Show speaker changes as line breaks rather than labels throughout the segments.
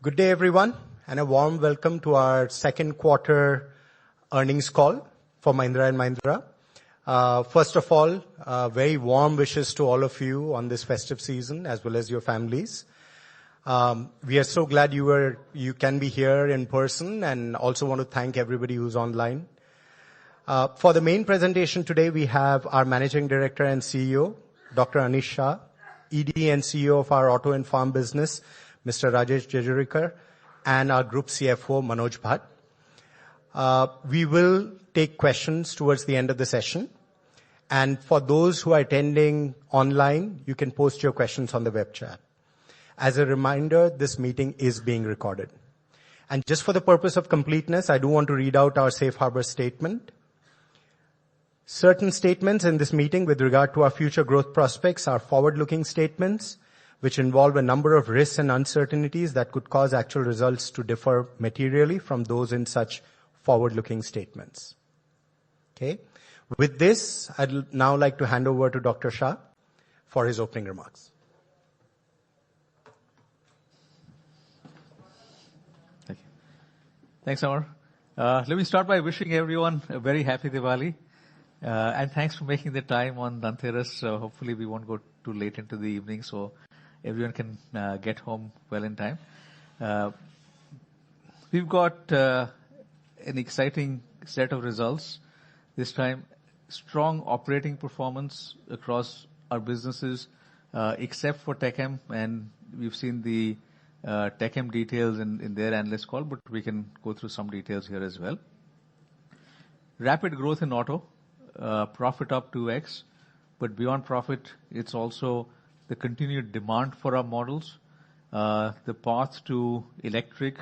Good day, everyone, and a warm welcome to our second quarter earnings call for Mahindra and Mahindra. First of all, very warm wishes to all of you on this festive season as well as your families. We are so glad you can be here in person, and also want to thank everybody who's online. For the main presentation today, we have our Managing Director and CEO, Dr. Anish Shah, ED and CEO of our Auto and Farm business, Mr. Rajesh Jejurikar, and our Group CFO, Manoj Bhatt. We will take questions towards the end of the session. And for those who are attending online, you can post your questions on the web chat. As a reminder, this meeting is being recorded. And just for the purpose of completeness, I do want to read out our safe harbor statement. Certain statements in this meeting with regard to our future growth prospects are forward-looking statements which involve a number of risks and uncertainties that could cause actual results to differ materially from those in such forward-looking statements. Okay. With this, I'd now like to hand over to Dr. Shah for his opening remarks.
Thank you. Thanks, Amar. Let me start by wishing everyone a very happy Diwali. And thanks for making the time on Dhanteras. Hopefully we won't go too late into the evening, so everyone can get home well in time. We've got an exciting set of results. This time, strong operating performance across our businesses, except for TechM, and we've seen the TechM details in their analyst call, but we can go through some details here as well. Rapid growth in auto, profit up 2x, but beyond profit, it's also the continued demand for our models, the path to electric,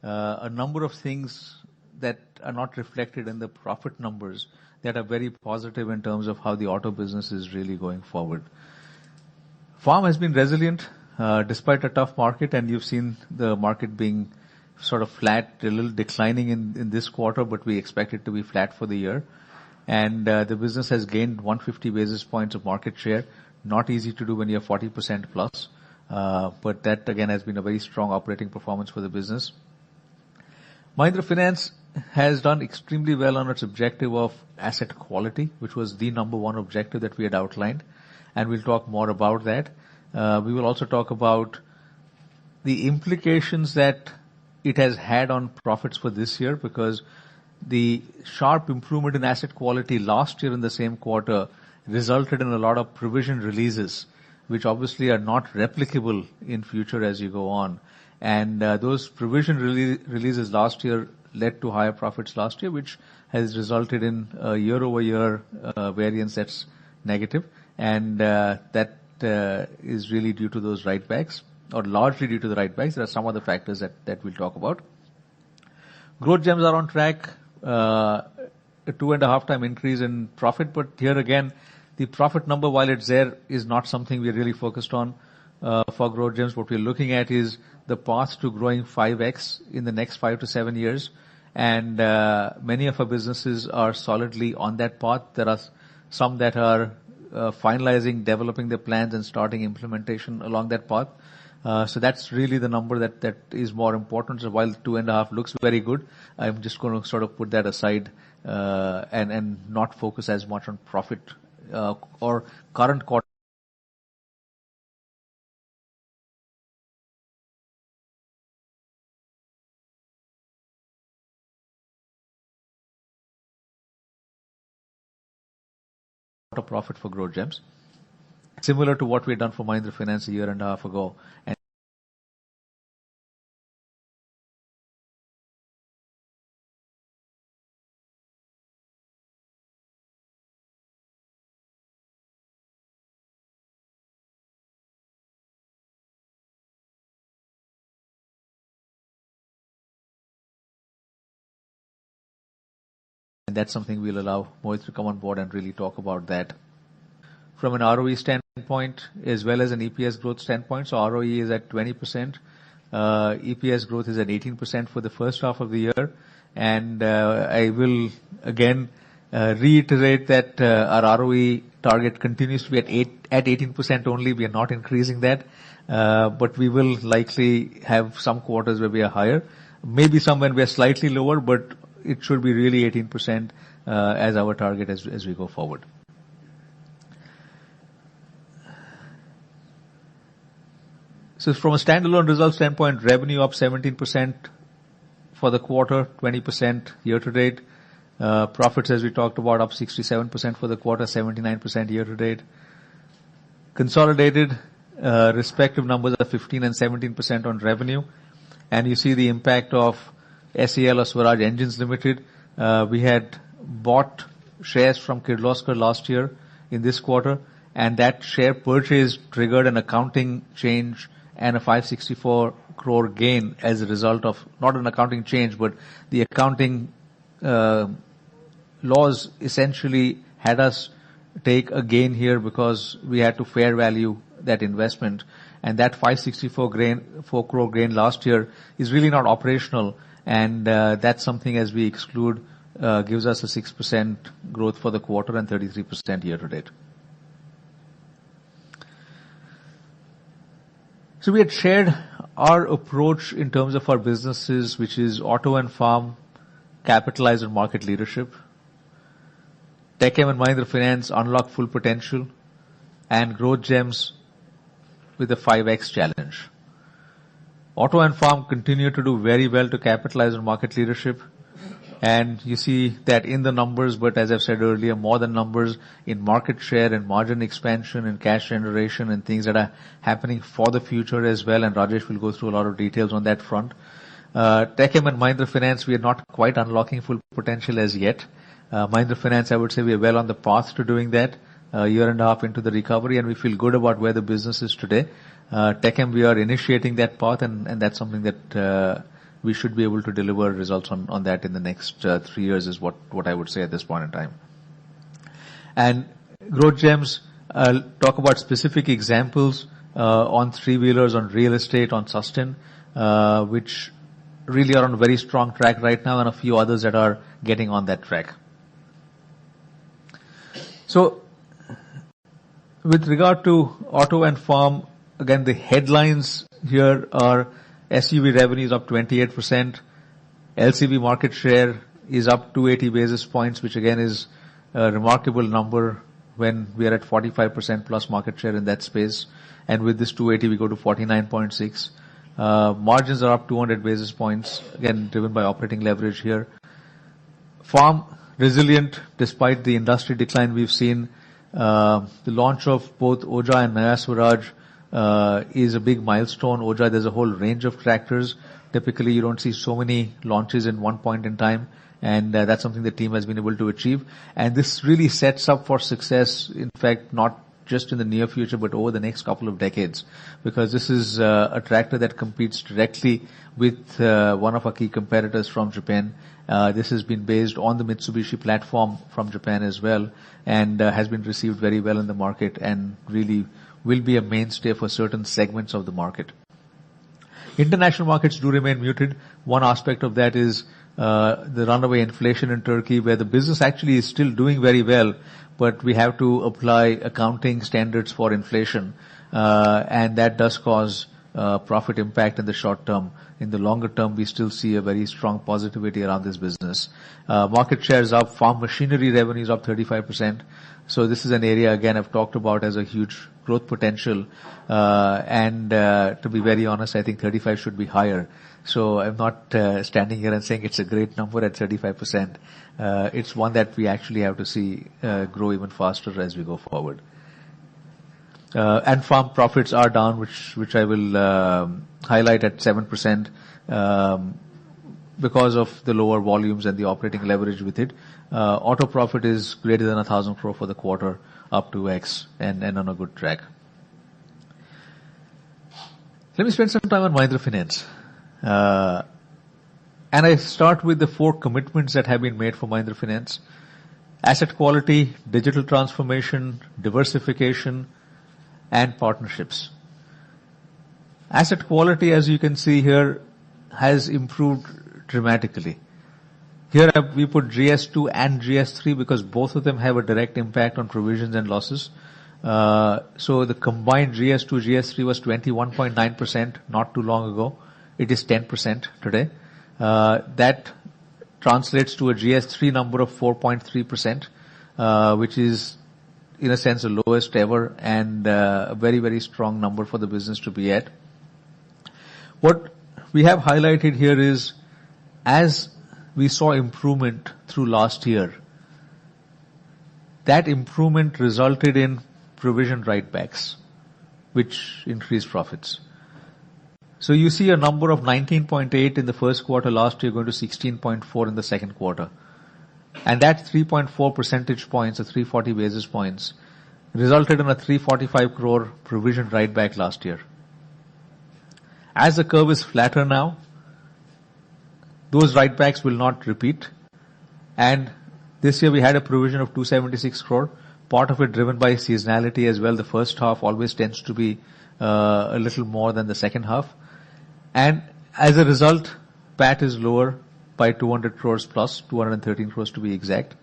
a number of things that are not reflected in the profit numbers that are very positive in terms of how the auto business is really going forward. Farm has been resilient despite a tough market, and you've seen the market being sort of flat, a little declining in this quarter, but we expect it to be flat for the year. And the business has gained 150 basis points of market share. Not easy to do when you're 40% plus, but that again has been a very strong operating performance for the business. Mahindra Finance has done extremely well on its objective of asset quality, which was the number one objective that we had outlined, and we'll talk more about that. We will also talk about the implications that it has had on profits for this year, because the sharp improvement in asset quality last year in the same quarter resulted in a lot of provision releases, which obviously are not replicable in future as you go on. And those provision releases last year led to higher profits last year, which has resulted in a year-over-year variance that's negative. And that is really due to those write-backs, or largely due to the write-backs. There are some other factors that we'll talk about. Growth gems are on track. A 2.5 time increase in profit, but here again, the profit number, while it's there, is not something we're really focused on for growth gems. What we're looking at is the path to growing 5x in the next 5 to 7 years. And many of our businesses are solidly on that path. There are some that are finalizing, developing their plans and starting implementation along that path. So that's really the number that is more important. So while 2.5 looks very good, I'm just going to sort of put that aside and not focus as much on profit or current quarter profit for growth gems, similar to what we had done for Mahindra Finance a year and a half ago. And that's something we'll allow Mohit to come on board and really talk about that. From an ROE standpoint, as well as an EPS growth standpoint, so ROE is at 20%. EPS growth is at 18% for the first half of the year. And I will again reiterate that our ROE target continues to be at 18% only. We are not increasing that. But we will likely have some quarters where we are higher. Maybe some when we are slightly lower, but it should be really 18% as our target as we go forward. So from a standalone result standpoint, revenue up 17% for the quarter, 20% year to date. Profits, as we talked about, up 67% for the quarter, 79% year to date. Consolidated, respective numbers are 15 and 17% on revenue. And you see the impact of SEL or Swaraj Engines Limited. We had bought shares from Kirloskar last year in this quarter, and that share purchase triggered an accounting change and a 564 crore gain as a result of, not an accounting change, but the accounting laws essentially had us take a gain here because we had to fair value that investment. And that 4 crore gain last year is really not operational. And that's something, as we exclude, gives us a 6% growth for the quarter and 33% year to date. So we had shared our approach in terms of our businesses, which is auto and farm, capitalize on market leadership. TechM and Mahindra Finance unlock full potential, and growth gems with a 5x challenge. Auto and farm continue to do very well to capitalize on market leadership. And you see that in the numbers, but as I've said earlier, more than numbers in market share and margin expansion and cash generation and things that are happening for the future as well. And Rajesh will go through a lot of details on that front. TechM and Mahindra Finance, we are not quite unlocking full potential as yet. Mahindra Finance, I would say we are well on the path to doing that, a year and a half into the recovery, and we feel good about where the business is today. TechM, we are initiating that path, and that's something that we should be able to deliver results on that in the next 3 years is what I would say at this point in time. And growth gems, I'll talk about specific examples on three-wheelers, on real estate, on Sustain, which really are on a very strong track right now, and a few others that are getting on that track. So with regard to auto and farm, again, the headlines here are SUV revenues up 28%. LCV market share is up 280 basis points, which again is a remarkable number when we are at 45% plus market share in that space. And with this 280, we go to 49.6. Margins are up 200 basis points, again, driven by operating leverage here. Farm, resilient despite the industry decline we've seen. The launch of both Oja and Naya Swaraj is a big milestone. Oja, there's a whole range of tractors. Typically, you don't see so many launches in one point in time, and that's something the team has been able to achieve. And this really sets up for success, in fact, not just in the near future, but over the next couple of decades, because this is a tractor that competes directly with one of our key competitors from Japan. This has been based on the Mitsubishi platform from Japan as well, and has been received very well in the market, and really will be a mainstay for certain segments of the market. International markets do remain muted. One aspect of that is the runaway inflation in Turkey, where the business actually is still doing very well, but we have to apply accounting standards for inflation, and that does cause profit impact in the short term. In the longer term, we still see a very strong positivity around this business. Market shares up, farm machinery revenues up 35%. So this is an area, again, I've talked about as a huge growth potential. And to be very honest, I think 35 should be higher. So I'm not standing here and saying it's a great number at 35%. It's one that we actually have to see grow even faster as we go forward. And farm profits are down, which I will highlight at 7%, because of the lower volumes and the operating leverage with it. Auto profit is greater than 1,000 crore for the quarter, up 2x, and on a good track. Let me spend some time on Mahindra Finance. And I start with the 4 commitments that have been made for Mahindra Finance. Asset quality, digital transformation, diversification, and partnerships. Asset quality, as you can see here, has improved dramatically. Here we put GS2 and GS3 because both of them have a direct impact on provisions and losses. So the combined GS2, GS3 was 21.9% not too long ago. It is 10% today. That translates to a GS3 number of 4.3%, which is in a sense the lowest ever and a very, very strong number for the business to be at. What we have highlighted here is as we saw improvement through last year, that improvement resulted in provision write-backs, which increased profits. So you see a number of 19.8 in the first quarter last year going to 16.4 in the second quarter. And that 3.4 percentage points or 340 basis points resulted in a 345 crore provision write-back last year. As the curve is flatter now, those write-backs will not repeat. And this year we had a provision of 276 crore, part of it driven by seasonality as well. The first half always tends to be a little more than the second half. And as a result, PAT is lower by 200 crores plus, 213 crores to be exact.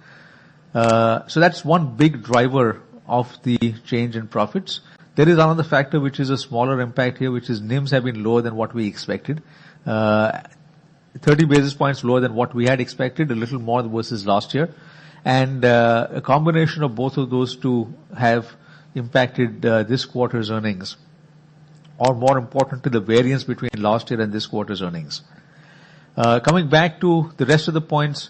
So that's one big driver of the change in profits. There is another factor which is a smaller impact here, which is NIMs have been lower than what we expected. 30 basis points lower than what we had expected, a little more versus last year. And a combination of both of those two have impacted this quarter's earnings, or more importantly, the variance between last year and this quarter's earnings. Coming back to the rest of the points,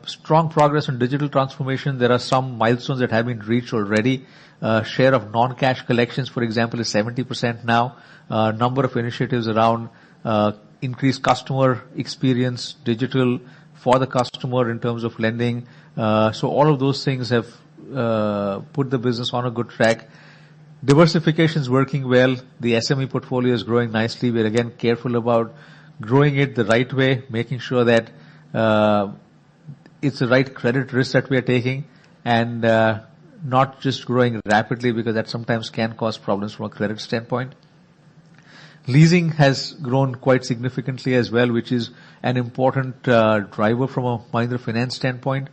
strong progress on digital transformation. There are some milestones that have been reached already. Share of non-cash collections, for example, is 70% now. Number of initiatives around increased customer experience, digital for the customer in terms of lending. So all of those things have put the business on a good track. Diversification is working well. The SME portfolio is growing nicely. We're again careful about growing it the right way, making sure that it's the right credit risk that we are taking, and not just growing rapidly, because that sometimes can cause problems from a credit standpoint. Leasing has grown quite significantly as well, which is an important driver from a Mahindra Finance standpoint,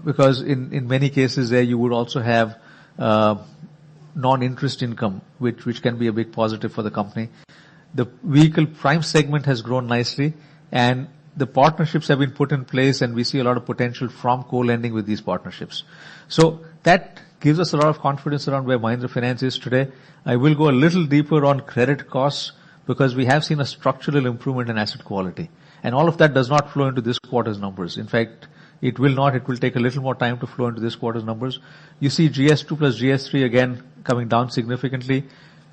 because in many cases there you would also have non-interest income, which can be a big positive for the company. The vehicle prime segment has grown nicely, and the partnerships have been put in place, and we see a lot of potential from co-lending with these partnerships. So that gives us a lot of confidence around where Mahindra Finance is today. I will go a little deeper on credit costs because we have seen a structural improvement in asset quality. And all of that does not flow into this quarter's numbers. In fact, it will not. It will take a little more time to flow into this quarter's numbers. You see GS2 plus GS3 again coming down significantly.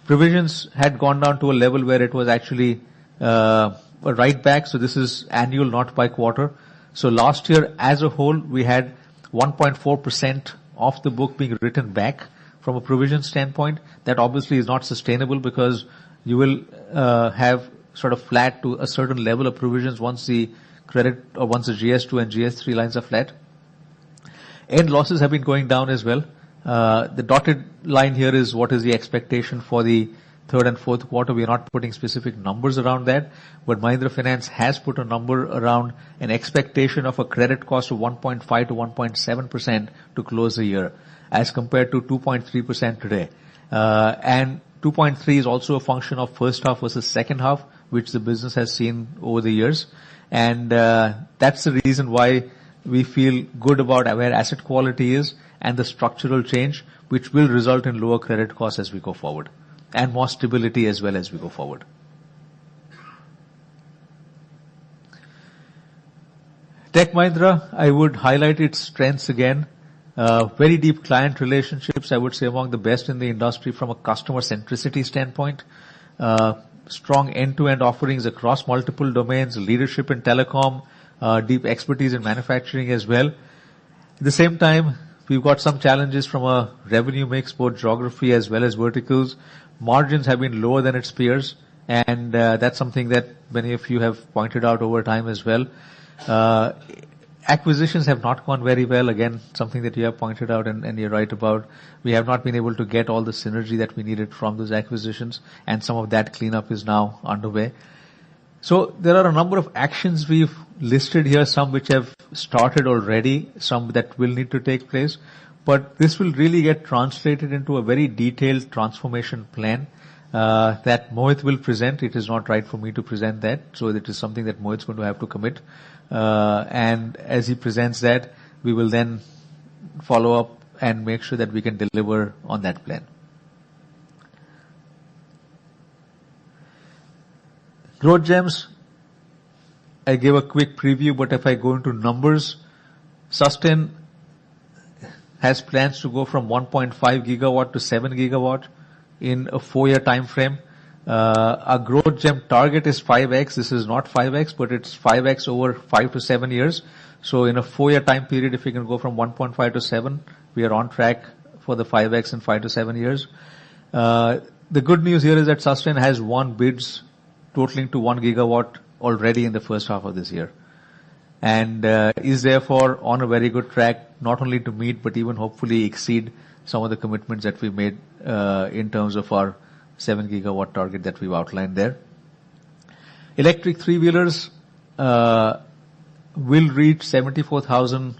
Provisions had gone down to a level where it was actually a write back. So this is annual, not by quarter. So last year as a whole, we had 1.4% of the book being written back from a provision standpoint. That obviously is not sustainable because you will have sort of flat to a certain level of provisions once the credit or once the GS2 and GS3 lines are flat. End losses have been going down as well. The dotted line here is what is the expectation for the third and fourth quarter. We are not putting specific numbers around that, but Mahindra Finance has put a number around an expectation of a credit cost of 1.5 to 1.7% to close the year, as compared to 2.3% today. And 2.3 is also a function of first half versus second half, which the business has seen over the years. And that's the reason why we feel good about where asset quality is and the structural change, which will result in lower credit costs as we go forward, and more stability as well as we go forward. Tech Mahindra, I would highlight its strengths again. Very deep client relationships, I would say among the best in the industry from a customer centricity standpoint. Strong end-to-end offerings across multiple domains, leadership in telecom, deep expertise in manufacturing as well. At the same time, we've got some challenges from a revenue mix, both geography as well as verticals. Margins have been lower than its peers, and that's something that many of you have pointed out over time as well. Acquisitions have not gone very well. Again, something that you have pointed out and you're right about. We have not been able to get all the synergy that we needed from those acquisitions, and some of that cleanup is now underway. So there are a number of actions we've listed here, some which have started already, some that will need to take place. But this will really get translated into a very detailed transformation plan that Mohit will present. It is not right for me to present that, so it is something that Mohit's going to have to commit. And as he presents that, we will then follow up and make sure that we can deliver on that plan. Growth gems, I gave a quick preview, but if I go into numbers, Sustain has plans to go from 1.5 gigawatt to 7 gigawatt in a 4-year time frame. Our growth gem target is 5x. This is not 5x, but it's 5x over 5 to 7 years. So in a 4-year time period, if we can go from 1.5 to 7, we are on track for the 5x in 5 to 7 years. The good news here is that Sustain has won bids totaling to 1 gigawatt already in the first half of this year. And is therefore on a very good track, not only to meet, but even hopefully exceed some of the commitments that we made in terms of our 7 gigawatt target that we've outlined there. Electric three-wheelers will reach 74,000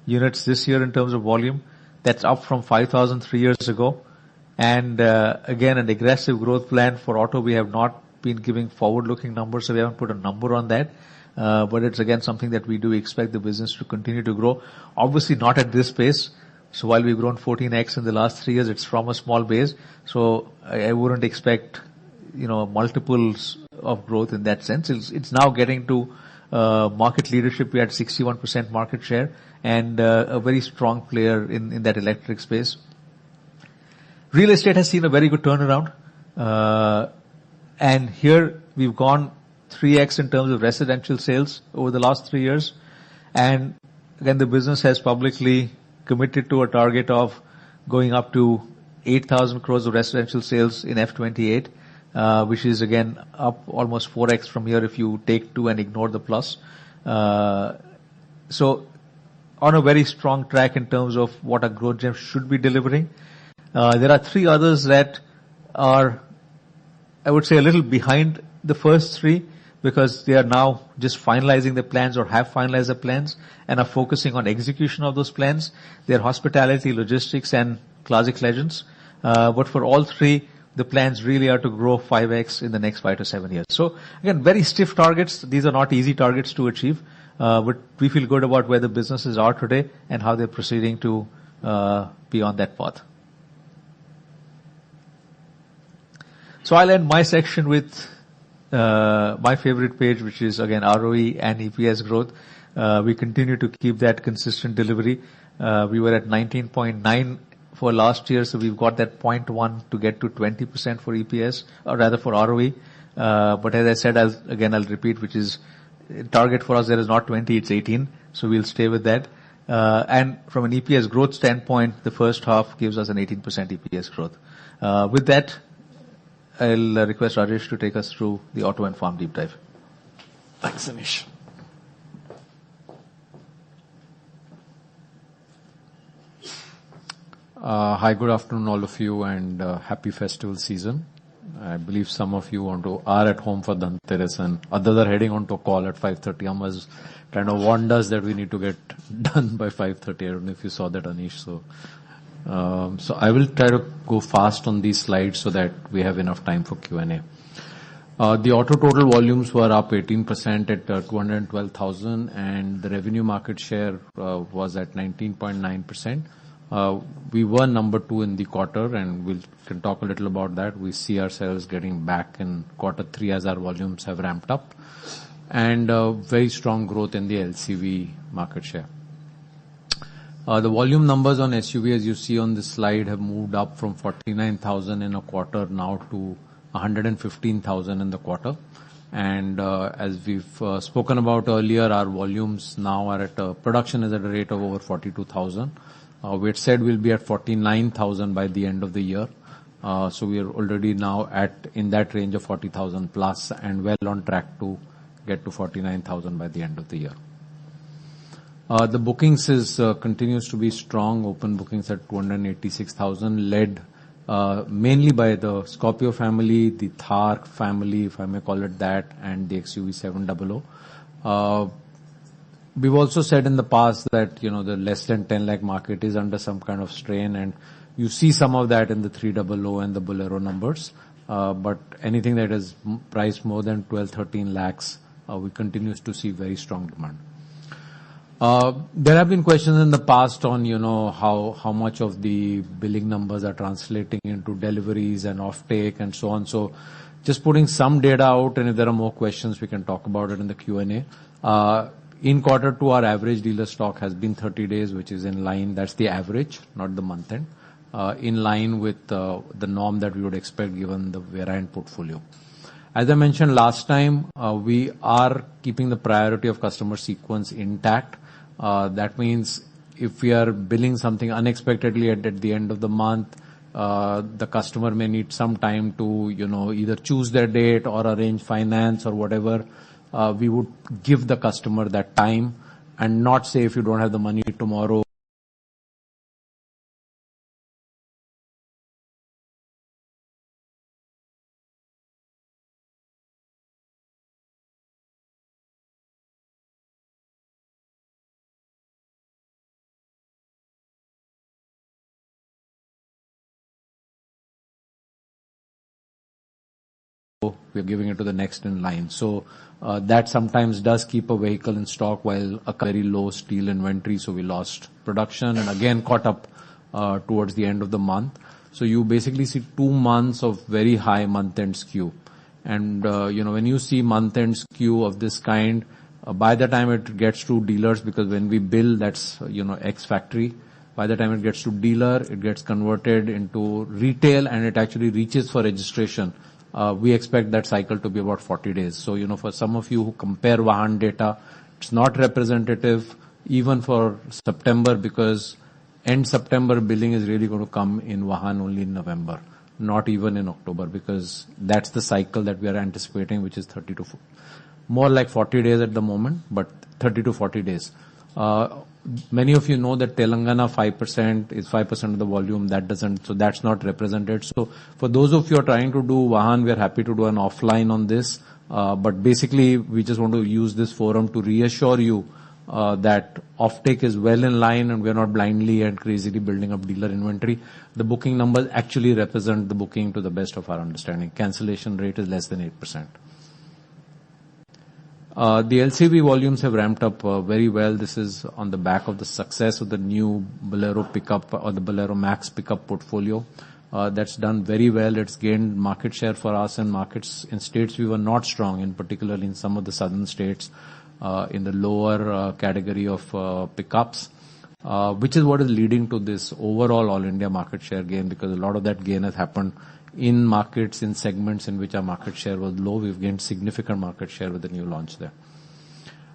units this year in terms of volume. That's up from 5,000 3 years ago. And again, an aggressive growth plan for auto. We have not been giving forward-looking numbers, so we haven't put a number on that. But it's again something that we do expect the business to continue to grow. Obviously not at this pace. So while we've grown 14x in the last 3 years, it's from a small base. So I wouldn't expect, multiples of growth in that sense. It's now getting to market leadership. We had 61% market share and a very strong player in that electric space. Real estate has seen a very good turnaround. And here we've gone 3x in terms of residential sales over the last 3 years. And again, the business has publicly committed to a target of going up to 8,000 crores of residential sales in F28, which is again up almost 4x from here if you take 2 and ignore the plus. So on a very strong track in terms of what a growth gem should be delivering. There are 3 others that are, I would say, a little behind the first 3 because they are now just finalizing the plans or have finalized the plans and are focusing on execution of those plans. They're hospitality, logistics, and classic legends. But for all 3, the plans really are to grow 5x in the next 5 to 7 years. So again, very stiff targets. These are not easy targets to achieve. But we feel good about where the businesses are today and how they're proceeding to be on that path. So I'll end my section with my favorite page, which is again ROE and EPS growth. We continue to keep that consistent delivery. We were at 19.9 for last year, so we've got that 0.1 to get to 20% for EPS, or rather for ROE. But as I said, I'll repeat, which is target for us there is not 20, it's 18. So we'll stay with that. And from an EPS growth standpoint, the first half gives us an 18% EPS growth. With that, I'll request Rajesh to take us through the auto and farm deep dive.
Thanks, Anish. Hi, good afternoon, all of you, and happy festival season. I believe some of you are at home for Dhanteras, and others are heading on to a call at 5:30. Amaz kind of warned us that we need to get done by 5:30. I don't know if you saw that, Anish. So I will try to go fast on these slides so that we have enough time for Q&A. The auto total volumes were up 18% at 212,000, and the revenue market share was at 19.9%. We were number 2 in the quarter, and we can talk a little about that. We see ourselves getting back in quarter 3 as our volumes have ramped up, and very strong growth in the LCV market share. The volume numbers on SUV, as you see on this slide, have moved up from 49,000 in a quarter now to 115,000 in the quarter. And as we've spoken about earlier, our volumes now are at production is at a rate of over 42,000. We had said we'll be at 49,000 by the end of the year. So we are already now in that range of 40,000 plus and well on track to get to 49,000 by the end of the year. The bookings continues to be strong. Open bookings at 286,000, led mainly by the Scorpio family, the Thar family, if I may call it that, and the XUV700. We've also said in the past that, you know, the less than 10 lakh market is under some kind of strain, and you see some of that in the 300 and the Bolero numbers. But anything that is priced more than 12, 13 lakhs, we continues to see very strong demand. There have been questions in the past on, you know, how much of the billing numbers are translating into deliveries and offtake and so on. So just putting some data out, and if there are more questions, we can talk about it in the Q&A. In Q2, our average dealer stock has been 30 days, which is in line. That's the average, not the month end. In line with the norm that we would expect given the variant portfolio. As I mentioned last time, we are keeping the priority of customer sequence intact. That means if we are billing something unexpectedly at the end of the month, the customer may need some time to, you know, either choose their date or arrange finance or whatever. We would give the customer that time and not say, if you don't have the money tomorrow, we're giving it to the next in line. So that sometimes does keep a vehicle in stock while a very low steel inventory, so we lost production and again caught up towards the end of the month. So you basically see 2 months of very high month-end skew. And you know, when you see month-end skew of this kind, by the time it gets to dealers, because when we bill, that's, you know, X factory. By the time it gets to dealer, it gets converted into retail and it actually reaches for registration. We expect that cycle to be about 40 days. So, you know, for some of you who compare Vahan data, it's not representative even for September, because end September billing is really going to come in Vahan only in November, not even in October, because that's the cycle that we are anticipating, which is more like 40 days at the moment, but 30 to 40 days. Many of you know that Telangana 5% is 5% of the volume. So that's not represented. So for those of you who are trying to do Vahan, we are happy to do an offline on this. But basically, we just want to use this forum to reassure you that offtake is well in line and we are not blindly and crazily building up dealer inventory. The booking numbers actually represent the booking to the best of our understanding. Cancellation rate is less than 8%. The LCV volumes have ramped up very well. This is on the back of the success of the new Bolero pickup or the Bolero Max pickup portfolio. That's done very well. It's gained market share for us in markets in states we were not strong in, particularly in some of the southern states, in the lower category of pickups, which is what is leading to this overall all India market share gain, because a lot of that gain has happened in markets, in segments in which our market share was low. We've gained significant market share with the new launch there.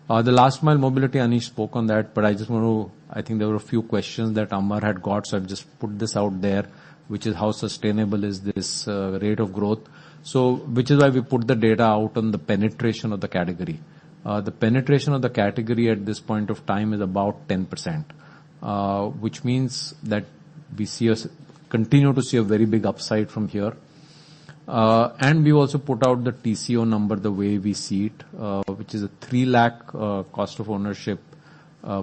The last mile mobility, Anish spoke on that, but I just want to, I think there were a few questions that Amar had got, so I've just put this out there, which is how sustainable is this rate of growth. So, which is why we put the data out on the penetration of the category. The penetration of the category at this point of time is about 10%, which means that we continue to see a very big upside from here. And we also put out the TCO number the way we see it, which is a 3 lakh cost of ownership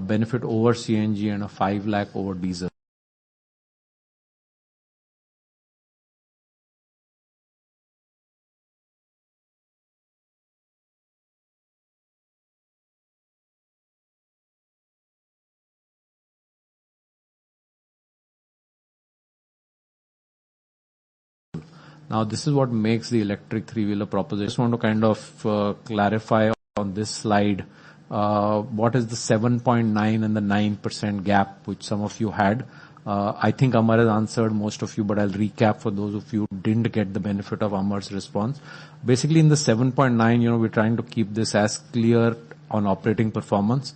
benefit over CNG and a 5 lakh over diesel. Now, this is what makes the electric three-wheeler proposition. I just want to kind of clarify on this slide what is the 7.9 and the 9% gap, which some of you had. I think Amar has answered most of you, but I'll recap for those of you who didn't get the benefit of Amar's response. Basically, in the 7.9, you know, we're trying to keep this as clear on operating performance.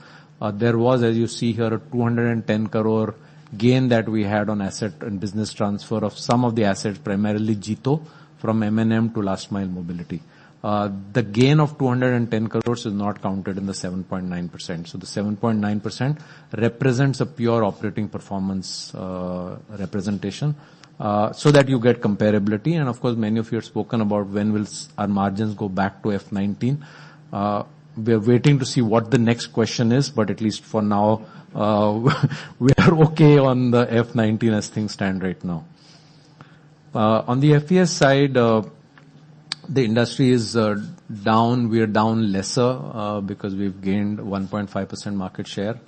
There was, as you see here, a 210 crore gain that we had on asset and business transfer of some of the assets, primarily Jito, from M&M to last mile mobility. The gain of 210 crores is not counted in the 7.9%. So the 7.9% represents a pure operating performance representation. so that you get comparability. And of course, many of you have spoken about when will our margins go back to F19. We are waiting to see what the next question is, but at least for now, we are okay on the F19 as things stand right now. On the FES side, the industry is down. We are down lesser because we've gained 1.5% market share.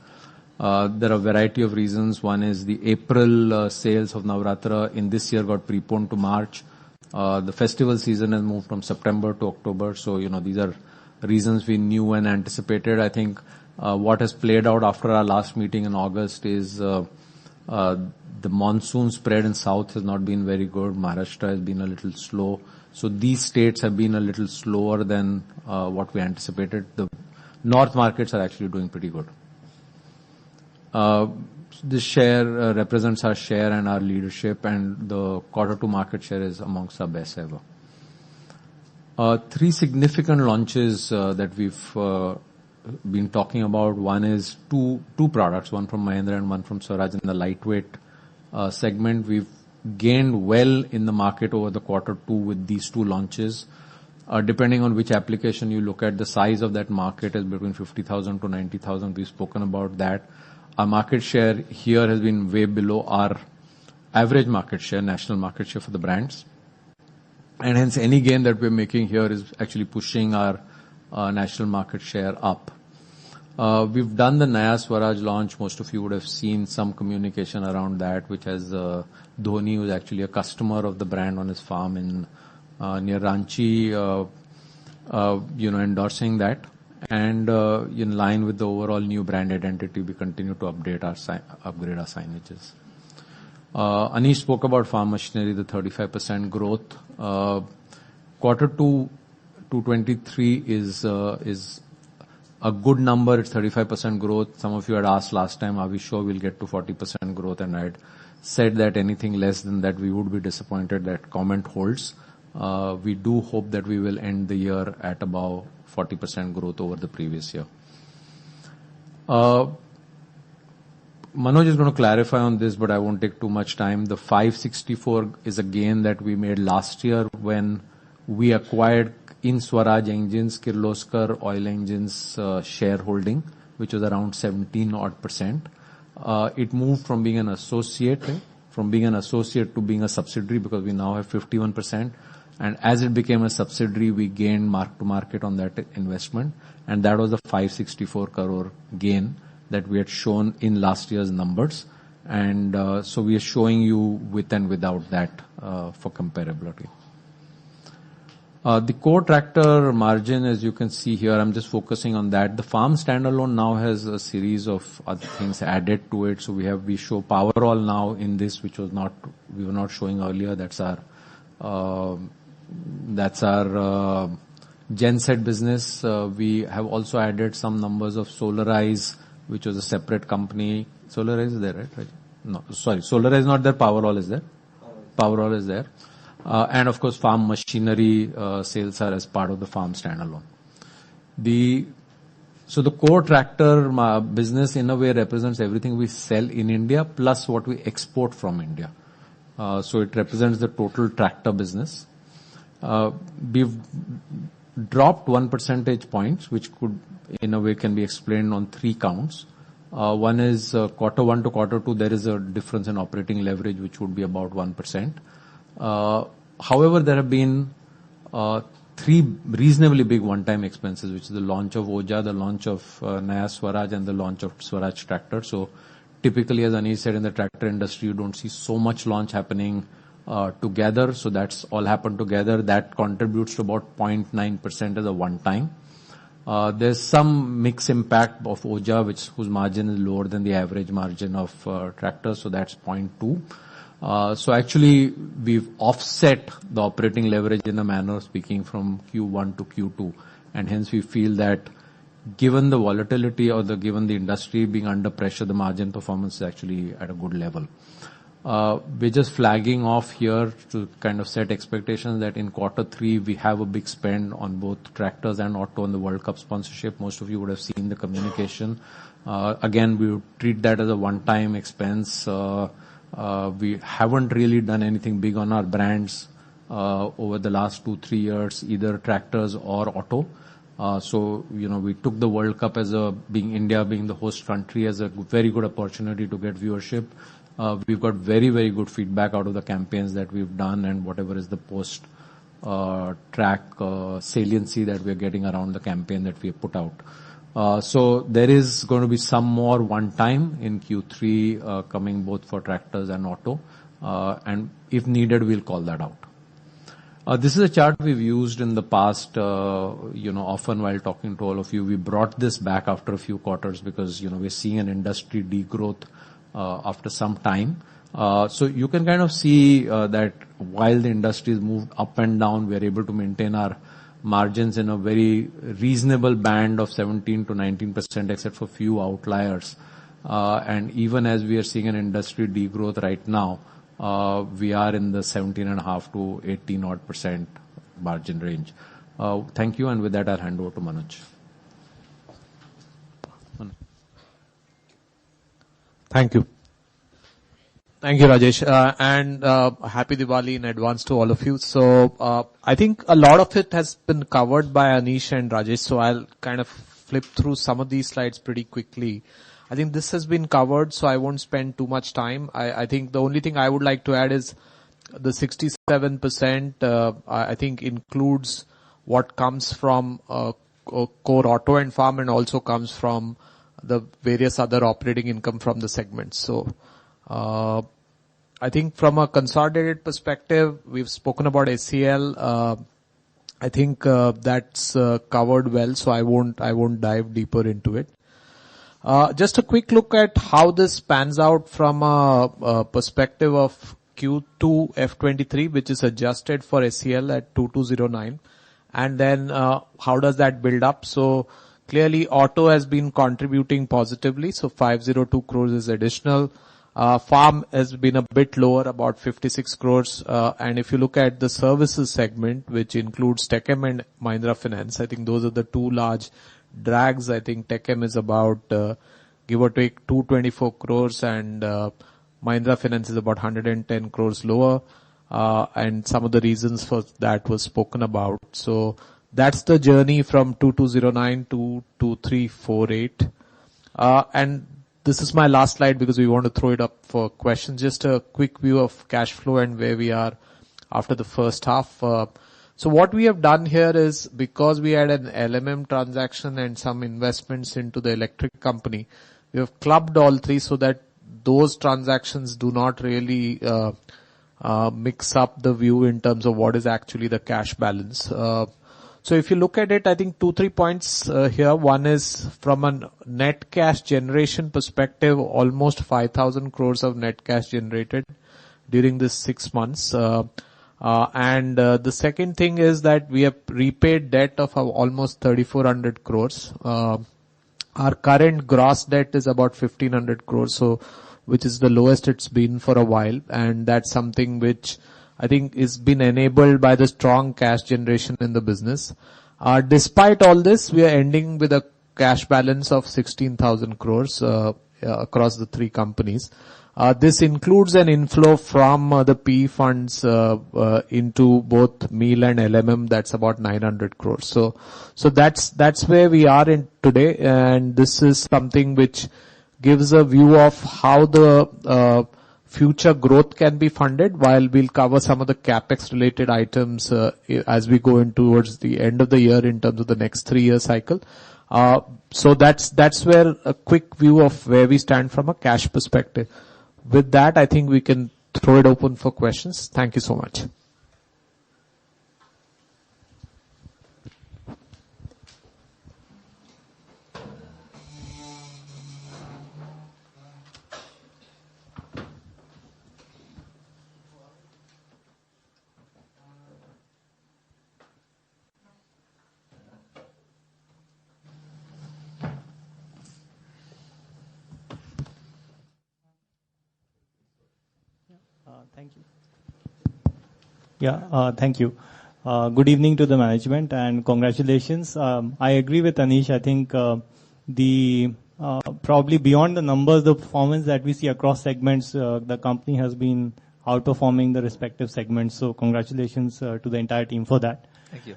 There are a variety of reasons. One is the April sales of Navratra in this year got preponed to March. The festival season has moved from September to October. So, these are reasons we knew and anticipated. I think what has played out after our last meeting in August is the monsoon spread in South has not been very good. Maharashtra has been a little slow. So these states have been a little slower than what we anticipated. The North markets are actually doing pretty good. This share represents our share and our leadership, and the Q2 market share is amongst our best ever. Three significant launches that we've been talking about. One is two products, one from Mahindra and one from Swaraj in the lightweight segment. We've gained well in the market over the Q2 with these two launches. Depending on which application you look at, the size of that market is between 50,000 to 90,000. We've spoken about that. Our market share here has been way below our average market share, national market share for the brands. And hence any gain that we're making here is actually pushing our national market share up. We've done the Naya Swaraj launch. Most of you would have seen some communication around that, which has Dhoni, who's actually a customer of the brand on his farm in near Ranchi, endorsing that. And in line with the overall new brand identity, we continue to upgrade our signages. Anish spoke about farm machinery, the 35% growth. Q2 223 is a good number. It's 35% growth. Some of you had asked last time, are we sure we'll get to 40% growth? And I had said that anything less than that, we would be disappointed. That comment holds. We do hope that we will end the year at about 40% growth over the previous year. Manoj is going to clarify on this, but I won't take too much time. The 564 is a gain that we made last year when we acquired in Swaraj Engines, Kirloskar Oil Engines shareholding, which was around 17% odd. It moved from being an associate to being a subsidiary because we now have 51%. And as it became a subsidiary, we gained mark to market on that investment. And that was a 564 crore gain that we had shown in last year's numbers. And so we are showing you with and without that for comparability. The core tractor margin, as you can see here, I'm just focusing on that. The farm standalone now has a series of other things added to it. So we show Powerall now in this, which we were not showing earlier. That's our genset business. We have also added some numbers of Solarize, which was a separate company. Solarize is there, right? No, sorry. Solarize is not there. Powerall is there. Powerall is there. And of course, farm machinery sales are as part of the farm standalone. So the core tractor business in a way represents everything we sell in India plus what we export from India. So it represents the total tractor business. We've dropped 1 percentage points, which could, in a way, can be explained on three counts. One is Q1 to Q2, there is a difference in operating leverage, which would be about 1%. However, there have been three reasonably big one-time expenses, which is the launch of Oja, the launch of Naya Swaraj, and the launch of Swaraj tractor. So typically, as Anish said, in the tractor industry, you don't see so much launch happening together. So that's all happened together. That contributes to about 0.9% as a one-time. There's some mix impact of Oja, whose margin is lower than the average margin of tractors. So that's 0.2. So actually, we've offset the operating leverage in a manner of speaking from Q1 to Q2. And hence we feel that given the volatility or given the industry being under pressure, the margin performance is actually at a good level. We're just flagging off here to kind of set expectations that in Q3, we have a big spend on both tractors and auto on the World Cup sponsorship. Most of you would have seen the communication. Again, we would treat that as a one-time expense. We haven't really done anything big on our brands over the last 2-3 years, either tractors or auto. So, we took the World Cup as India being the host country as a very good opportunity to get viewership. We've got very, very good feedback out of the campaigns that we've done and whatever is the post track saliency that we're getting around the campaign that we have put out. So there is going to be some more one time in Q3 coming both for tractors and auto. And if needed, we'll call that out. This is a chart we've used in the past, often while talking to all of you. We brought this back after a few quarters because, we're seeing an industry degrowth after some time. So you can kind of see that while the industry has moved up and down, we're able to maintain our margins in a very reasonable band of 17 to 19%, except for few outliers. And even as we are seeing an industry degrowth right now, we are in the 17.5 to 18 odd % margin range. Thank you. And with that, I'll hand over to Manoj.
Thank you. Thank you, Rajesh. And happy Diwali in advance to all of you. So I think a lot of it has been covered by Anish and Rajesh. So I'll kind of flip through some of these slides pretty quickly. I think this has been covered, so I won't spend too much time. I think the only thing I would like to add is the 67%, I think includes what comes from core auto and farm and also comes from the various other operating income from the segments. So I think from a consolidated perspective, we've spoken about SCL. I think that's covered well, so I won't dive deeper into it. Just a quick look at how this pans out from a perspective of Q2 F23, which is adjusted for SCL at 2209. And then how does that build up? So clearly auto has been contributing positively. So 502 crores is additional. Farm has been a bit lower, about 56 crores. And if you look at the services segment, which includes TechM and Mahindra Finance, I think those are the two large drags. I think TechM is about, give or take 224 crores and, Mahindra Finance is about 110 crores lower. And some of the reasons for that was spoken about. So that's the journey from 2209 to 2348. And this is my last slide because we want to throw it up for questions. Just a quick view of cash flow and where we are after the first half. So what we have done here is, because we had an LMM transaction and some investments into the electric company, we have clubbed all three so that those transactions do not really mix up the view in terms of what is actually the cash balance. So if you look at it, I think 2-3 points here. One is from a net cash generation perspective, almost 5,000 crores of net cash generated during this 6 months. And the second thing is that we have repaid debt of almost 3,400 crores. Our current gross debt is about 1,500 crores, so which is the lowest it's been for a while, and that's something which I think is been enabled by the strong cash generation in the business. Despite all this, we are ending with a cash balance of 16,000 crores across the three companies. This includes an inflow from the PE funds into both MEAL and LMM. That's about 900 crores. So that's where we are in today, and this is something which gives a view of how the future growth can be funded, while we'll cover some of the capex related items as we go in towards the end of the year in terms of the next 3-year cycle. So that's where a quick view of where we stand from a cash perspective. With that, I think we can throw it open for questions. Thank you so much.
Thank you. Thank you. Good evening to the management and congratulations. I agree with Anish. I think the probably beyond the numbers, the performance that we see across segments, the company has been outperforming the respective segments. So congratulations to the entire team for that.
Thank you.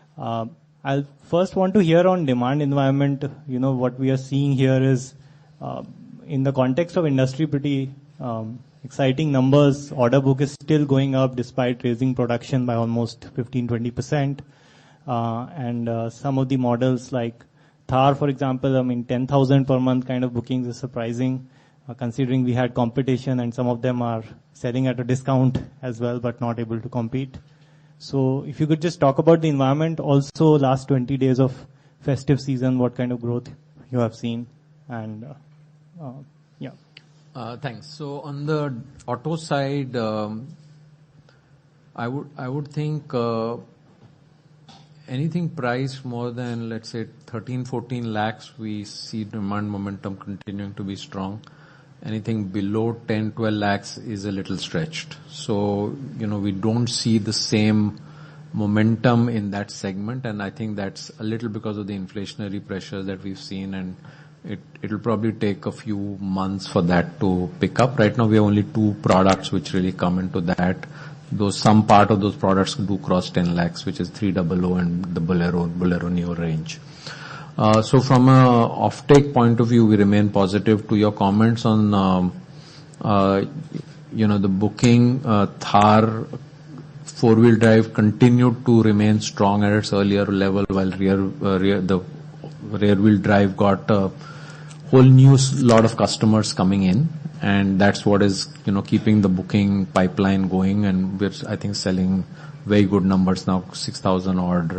I'll first want to hear on demand environment. You know, what we are seeing here is, in the context of industry, pretty exciting numbers. Order book is still going up despite raising production by almost 15-20%. And some of the models like Thar, for example, I mean, 10,000 per month kind of bookings is surprising, considering we had competition and some of them are selling at a discount as well, but not able to compete. So if you could just talk about the environment, also last 20 days of festive season, what kind of growth you have seen, and yeah.
Thanks. So on the auto side, I would think anything priced more than, let's say, 13-14 lakhs, we see demand momentum continuing to be strong. Anything below 10-12 lakhs is a little stretched. So, we don't see the same momentum in that segment, and I think that's a little because of the inflationary pressures that we've seen, and it'll probably take a few months for that to pick up. Right now, we have only 2 products which really come into that. Some part of those products do cross 10 lakhs, which is 300 and the Bolero Neo range. So from a offtake point of view, we remain positive. To your comments on, the booking, Thar 4-wheel drive continued to remain strong at its earlier level, while the rear-wheel drive got a whole new lot of customers coming in, and that's what is, keeping the booking pipeline going, and we're, I think, selling very good numbers now, 6,000 odd,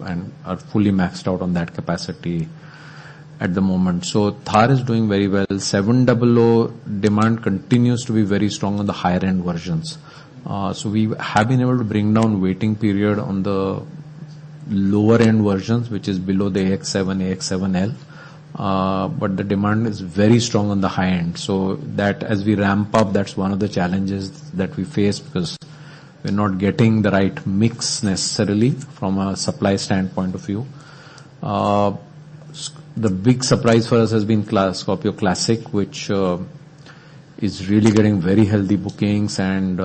and are fully maxed out on that capacity at the moment. So Thar is doing very well. 700 demand continues to be very strong on the higher end versions. So we have been able to bring down waiting period on the lower end versions, which is below the AX7, AX7L. But the demand is very strong on the high end. So that as we ramp up, that's one of the challenges that we face, because we're not getting the right mix necessarily from a supply standpoint of view. The big surprise for us has been Scorpio Classic, which is really getting very healthy bookings, and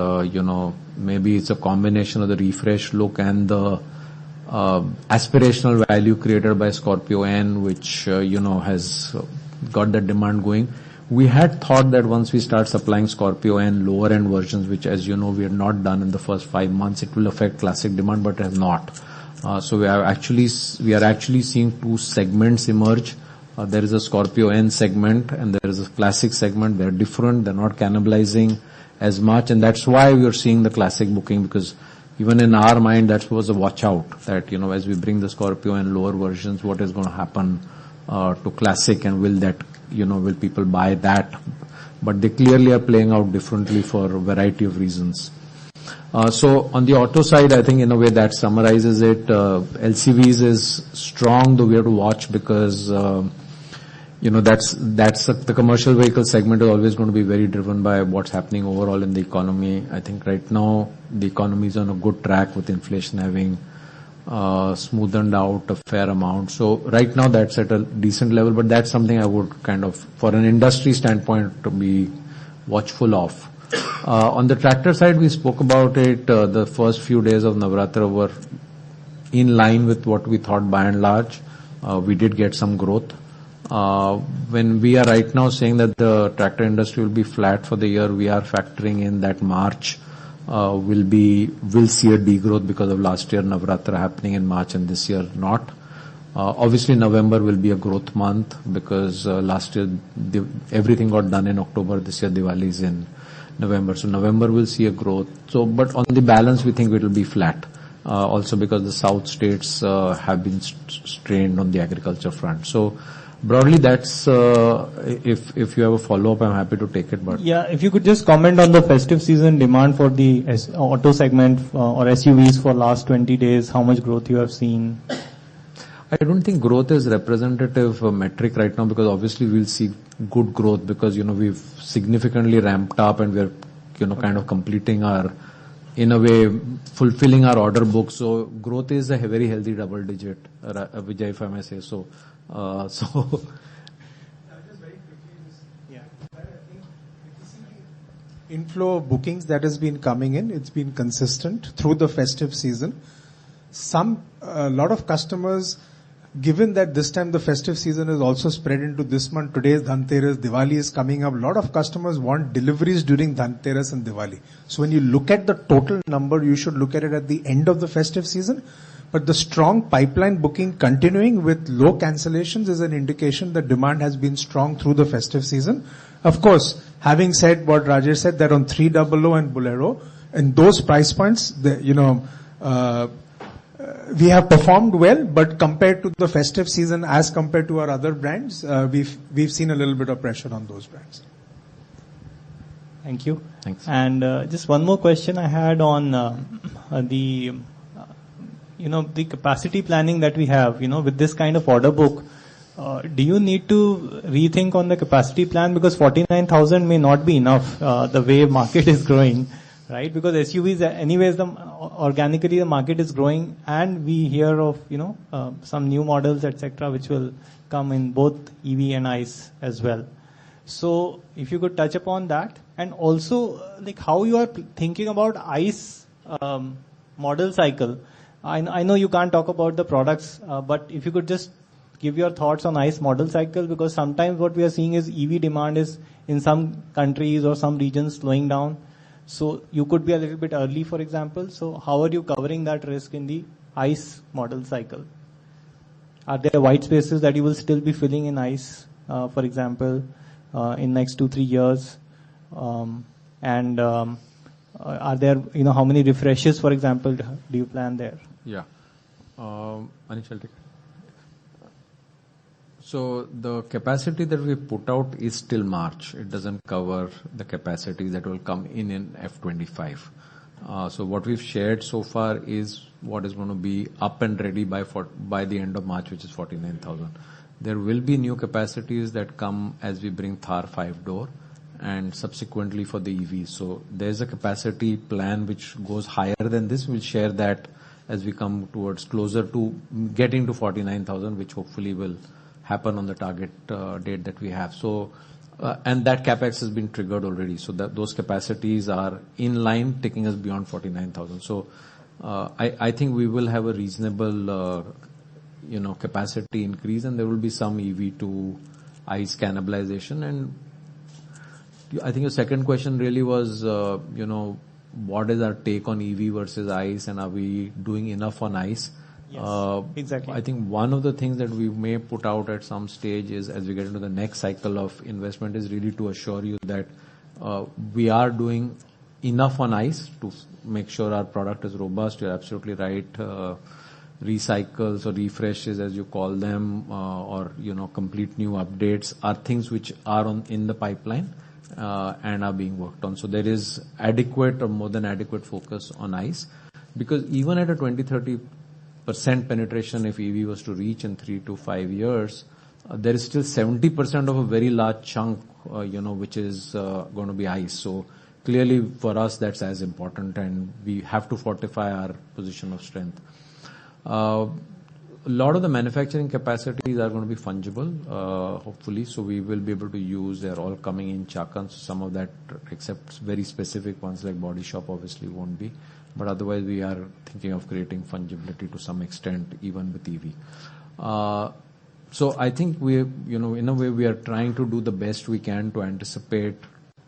maybe it's a combination of the refresh look and the aspirational value created by Scorpio N, which has got the demand going. We had thought that once we start supplying Scorpio N lower end versions, which, as you know, we had not done in the first 5 months, it will affect Classic demand, but it has not. So we are actually seeing 2 segments emerge. There is a Scorpio N segment and there is a Classic segment. They're different. They're not cannibalizing as much, and that's why we are seeing the Classic booking, because even in our mind, that was a watch out that, as we bring the Scorpio and lower versions, what is going to happen to Classic, and will people buy that? But they clearly are playing out differently for a variety of reasons. So on the auto side, I think in a way that summarizes it. LCVs is strong, though we have to watch, because that's the commercial vehicle segment is always going to be very driven by what's happening overall in the economy. I think right now the economy is on a good track with inflation having smoothened out a fair amount. So right now that's at a decent level, but that's something I would kind of, for an industry standpoint, to be watchful of. On the tractor side, we spoke about it. The first few days of Navratra were in line with what we thought by and large. We did get some growth. When we are right now saying that the tractor industry will be flat for the year, we are factoring in that March will see a degrowth because of last year Navratra happening in March and this year not. Obviously November will be a growth month because last year everything got done in October. This year Diwali is in November, so November will see a growth. So, but on the balance, we think it will be flat. Also because the south states have been strained on the agriculture front. So broadly, that's if you have a follow-up, I'm happy to take it. But
yeah, if you could just comment on the festive season demand for the auto segment or SUVs for last 20 days, how much growth you have seen?
I don't think growth is representative metric right now, because obviously we'll see good growth because, we've significantly ramped up and we're, kind of completing our, in a way, fulfilling our order book. So growth is a very healthy double digit, Vijay, if I may say so.
Just very
inflow of bookings that has been coming in. It's been consistent through the festive season. A lot of customers, given that this time the festive season is also spread into this month, today is Dhanteras, Diwali is coming up. A lot of customers want deliveries during Dhanteras and Diwali. So when you look at the total number, you should look at it at the end of the festive season. But the strong pipeline booking continuing with low cancellations is an indication that demand has been strong through the festive season. Of course, having said what Rajesh said, that on 300 and Bolero, and those price points, we have performed well, but compared to the festive season as compared to our other brands, we've seen a little bit of pressure on those brands.
Thank you.
Thanks.
And just one more question I had on the capacity planning that we have, with this kind of order book. Do you need to rethink on the capacity plan, because 49,000 may not be enough the way market is growing, right? Because SUVs, anyways, organically the market is growing, and we hear of some new models, etc., which will come in both EV and ICE as well. So if you could touch upon that, and also like how you are thinking about ICE model cycle. I know you can't talk about the products, but if you could just give your thoughts on ICE model cycle, because sometimes what we are seeing is EV demand is in some countries or some regions slowing down. So you could be a little bit early, for example. So how are you covering that risk in the ICE model cycle? Are there white spaces that you will still be filling in ICE, for example, in next 2-3 years? Are there, how many refreshes, for example, do you plan there?
Yeah. Anish, I'll take it. So the capacity that we put out is till March. It doesn't cover the capacity that will come in F25. So what we've shared so far is what is going to be up and ready by the end of March, which is 49,000. There will be new capacities that come as we bring Thar 5-door and subsequently for the EVs. So there's a capacity plan which goes higher than this. We'll share that as we come towards closer to getting to 49,000, which hopefully will happen on the target date that we have. So, and that capex has been triggered already. So that those capacities are in line, taking us beyond 49,000. So, I think we will have a reasonable, capacity increase, and there will be some EV to ICE cannibalization. And I think your second question really was, what is our take on EV versus ICE, and are we doing enough on ICE?
Yes, exactly.
I think one of the things that we may put out at some stage is, as we get into the next cycle of investment, is really to assure you that we are doing enough on ICE to make sure our product is robust. You're absolutely right. Recycles or refreshes, as you call them, or complete new updates are things which are in the pipeline and are being worked on. So there is adequate or more than adequate focus on ICE, because even at a 20-30% penetration, if EV was to reach in 3 to 5 years, there is still 70% of a very large chunk, which is going to be ICE. So clearly for us, that's as important, and we have to fortify our position of strength. A lot of the manufacturing capacities are going to be fungible, hopefully. So we will be able to use, they're all coming in Chakan. So some of that, except very specific ones like body shop, obviously won't be. But otherwise, we are thinking of creating fungibility to some extent, even with EV. So I think we, in a way, we are trying to do the best we can to anticipate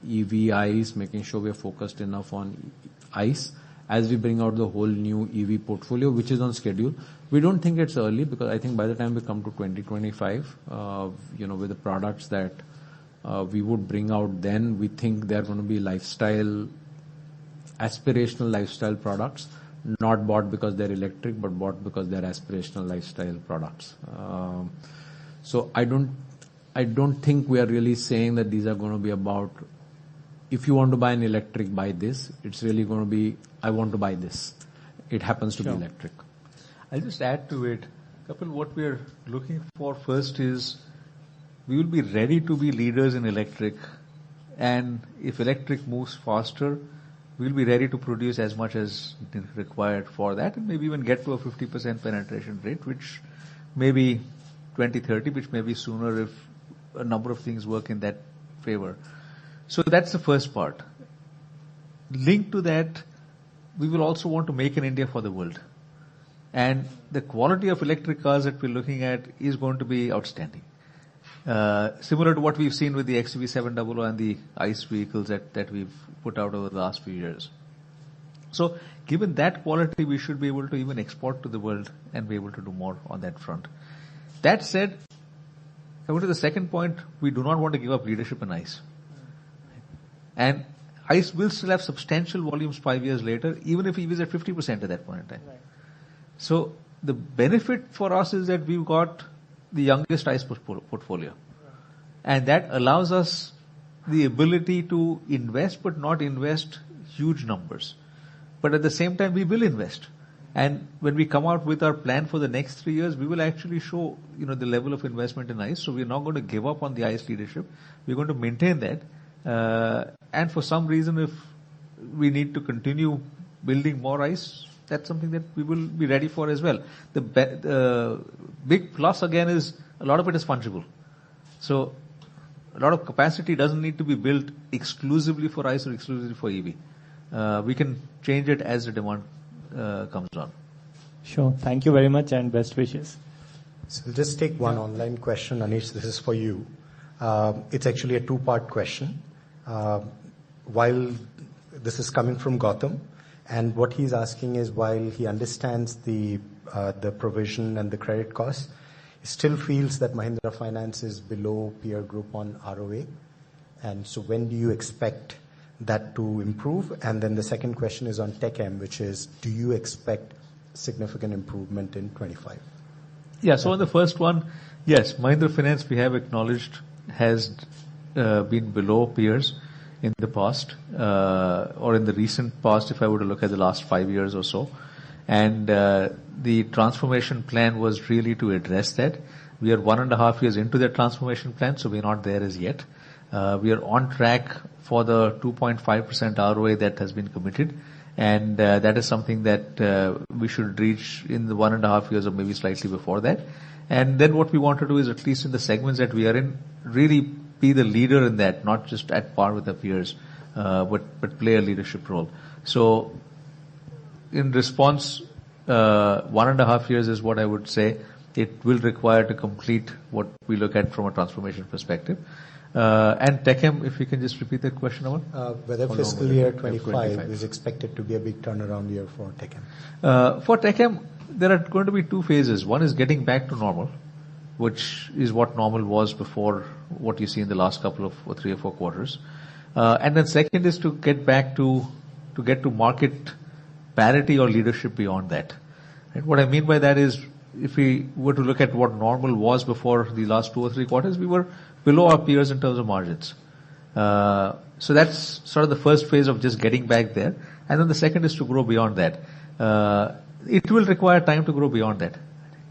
EV, ICE, making sure we are focused enough on ICE as we bring out the whole new EV portfolio, which is on schedule. We don't think it's early, because I think by the time we come to 2025, with the products that we would bring out then, we think they're going to be aspirational lifestyle products, not bought because they're electric, but bought because they're aspirational lifestyle products. So I don't think we are really saying that these are going to be about, if you want to buy an electric, buy this. It's really going to be, I want to buy this. It happens to be electric.
I'll just add to it. Kapil, what we are looking for first is we will be ready to be leaders in electric, and if electric moves faster, we'll be ready to produce as much as required for that, and maybe even get to a 50% penetration rate, which may be 2030, which may be sooner if a number of things work in that favor. So that's the first part. linked to that, we will also want to make in India for the world. And the quality of electric cars that we're looking at is going to be outstanding. Similar to what we've seen with the XUV700 and the ICE vehicles that we've put out over the last few years. So given that quality, we should be able to even export to the world and be able to do more on that front. That said, coming to the second point, we do not want to give up leadership in ICE. And ICE will still have substantial volumes 5 years later, even if EV is at 50% at that point in time. Right. So the benefit for us is that we've got the youngest ICE portfolio. Right. And that allows us the ability to invest, but not invest huge numbers. But at the same time, we will invest. And when we come out with our plan for the next 3 years, we will actually show, the level of investment in ICE. So we're not going to give up on the ICE leadership. We're going to maintain that. And for some reason, if we need to continue building more ICE, that's something that we will be ready for as well. The big plus again is a lot of it is fungible. So a lot of capacity doesn't need to be built exclusively for ICE or exclusively for EV. We can change it as the demand comes on.
Sure. Thank you very much and best wishes.
So we'll just take one online question. Anish, this is for you. It's actually a two-part question. While this is coming from Gautam, and what he's asking is, while he understands the provision and the credit costs, he still feels that Mahindra Finance is below peer group on ROA. And so when do you expect that to improve? And then the second question is on TechM, which is, do you expect significant improvement in 25?
Yeah, so on the first one, yes, Mahindra Finance, we have acknowledged, has been below peers in the past, or in the recent past, if I were to look at the last 5 years or so. And the transformation plan was really to address that. We are 1.5 years into that transformation plan, so we're not there as yet. We are on track for the 2.5% ROA that has been committed. And that is something that we should reach in the 1.5 years or maybe slightly before that. And then what we want to do is, at least in the segments that we are in, really be the leader in that, not just at par with our peers, but play a leadership role. So in response, 1.5 years is what I would say it will require to complete what we look at from a transformation perspective. And TechM, if you can just repeat that question, Aman?
Whether fiscal year 25 is expected to be a big turnaround year for TechM.
For TechM, there are going to be two phases. One is getting back to normal, which is what normal was before what you see in the last couple of 3 or 4 quarters. And then second is to get back to get to market parity or leadership beyond that. And what I mean by that is, if we were to look at what normal was before the last 2 or 3 quarters, we were below our peers in terms of margins. So that's sort of the first phase of just getting back there. And then the second is to grow beyond that. It will require time to grow beyond that.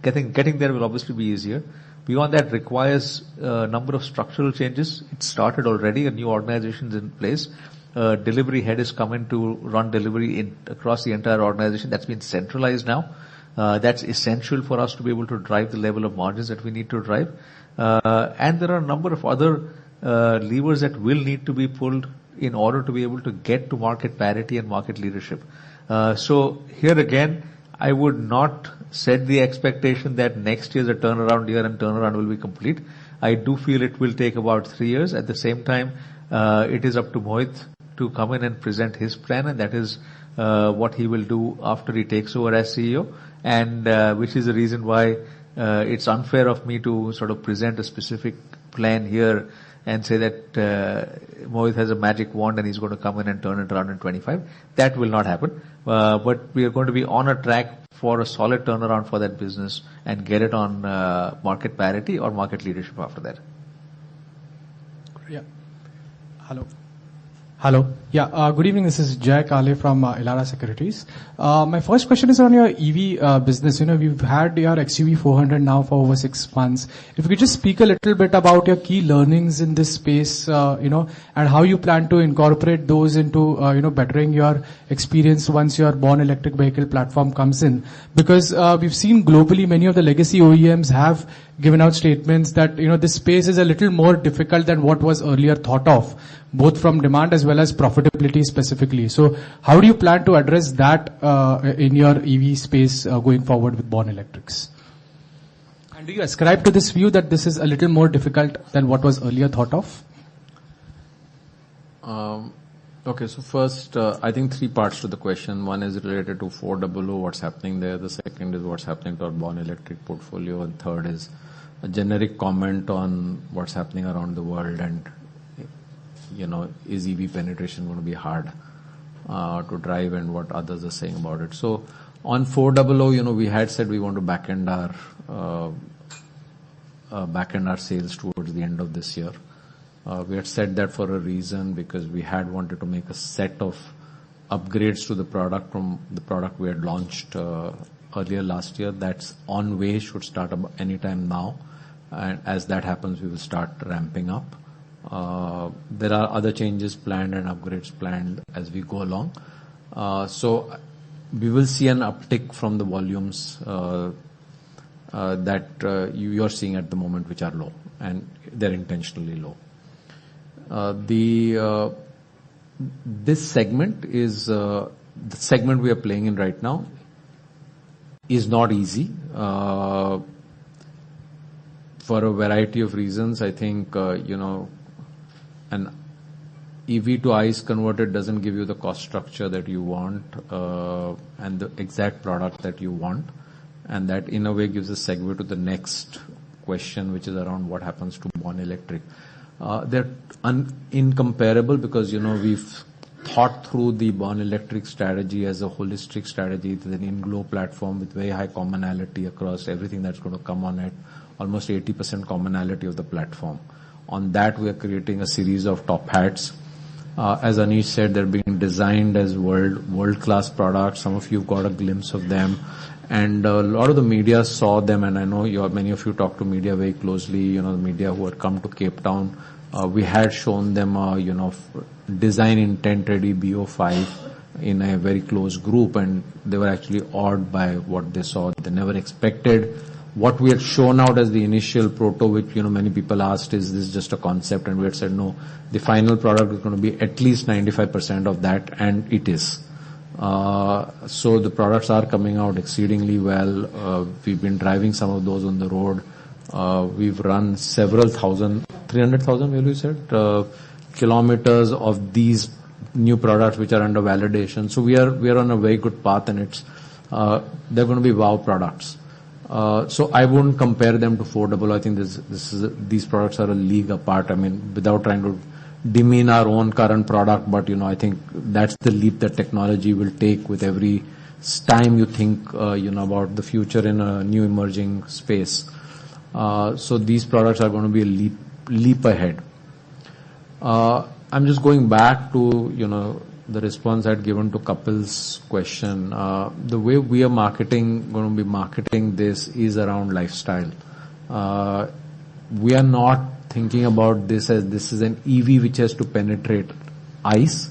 Getting there will obviously be easier. Beyond that requires a number of structural changes. It started already. A new organization is in place. Delivery head is coming to run delivery across the entire organization. That's been centralized now. That's essential for us to be able to drive the level of margins that we need to drive. And there are a number of other levers that will need to be pulled in order to be able to get to market parity and market leadership. So here again, I would not set the expectation that next year is a turnaround year and turnaround will be complete. I do feel it will take about 3 years. At the same time, it is up to Mohit to come in and present his plan, and that is what he will do after he takes over as CEO, and which is the reason why it's unfair of me to sort of present a specific plan here and say that Mohit has a magic wand and he's going to come in and turn it around in 25. That will not happen. But we are going to be on a track for a solid turnaround for that business and get it on market parity or market leadership after that.
Yeah. Hello. Yeah, good evening. This is Jay Kale from Elara Securities. My first question is on your EV business. We've had your XUV400 now for over 6 months. If you could just speak a little bit about your key learnings in this space, and how you plan to incorporate those into, bettering your experience once your born electric vehicle platform comes in. Because we've seen globally many of the legacy OEMs have given out statements that, this space is a little more difficult than what was earlier thought of, both from demand as well as profitability affordability specifically. So how do you plan to address that in your EV space going forward with Born Electrics? And do you ascribe to this view that this is a little more difficult than what was earlier thought of?
Okay, so first, I think 3 parts to the question. One is related to 400, what's happening there. The second is what's happening to our Born Electric portfolio. And third is a generic comment on what's happening around the world and, is EV penetration going to be hard to drive and what others are saying about it. So on 400, we had said we want to back end our sales towards the end of this year. We had said that for a reason because we had wanted to make a set of upgrades to the product from the product we had launched earlier last year. That's on way, should start anytime now. And as that happens, we will start ramping up. There are other changes planned and upgrades planned as we go along. So we will see an uptick from the volumes that you're seeing at the moment, which are low, and they're intentionally low. This segment is the segment we are playing in right now is not easy for a variety of reasons. I think an EV to ICE converter doesn't give you the cost structure that you want and the exact product that you want, and that in a way gives a segue to the next question, which is around what happens to Born Electric. They're incomparable because, we've thought through the Born Electric strategy as a holistic strategy. It's an in-glow platform with very high commonality across everything that's going to come on it, almost 80% commonality of the platform. On that, we are creating a series of top hats. As Anish said, they're being designed as world-class products. Some of you have got a glimpse of them. And a lot of the media saw them, and I know many of you talk to media very closely, the media who had come to Cape Town. We had shown them, design intent ready BO5 in a very close group, and they were actually awed by what they saw. They never expected what we had shown out as the initial proto, which, many people asked, is this just a concept? And we had said, no, the final product is going to be at least 95% of that, and it is. So the products are coming out exceedingly well. We've been driving some of those on the road. We've run several thousand, 300,000, will you said, kilometers of these new products which are under validation. So we are on a very good path, and they're going to be wow products. So I wouldn't compare them to 400. I think these products are a league apart. I mean, without trying to demean our own current product, but I think that's the leap that technology will take with every time you think about the future in a new emerging space. So these products are going to be a leap ahead. I'm just going back to the response I'd given to Kapil's question. The way we are going to be marketing this is around lifestyle. We are not thinking about this as this is an EV which has to penetrate ICE.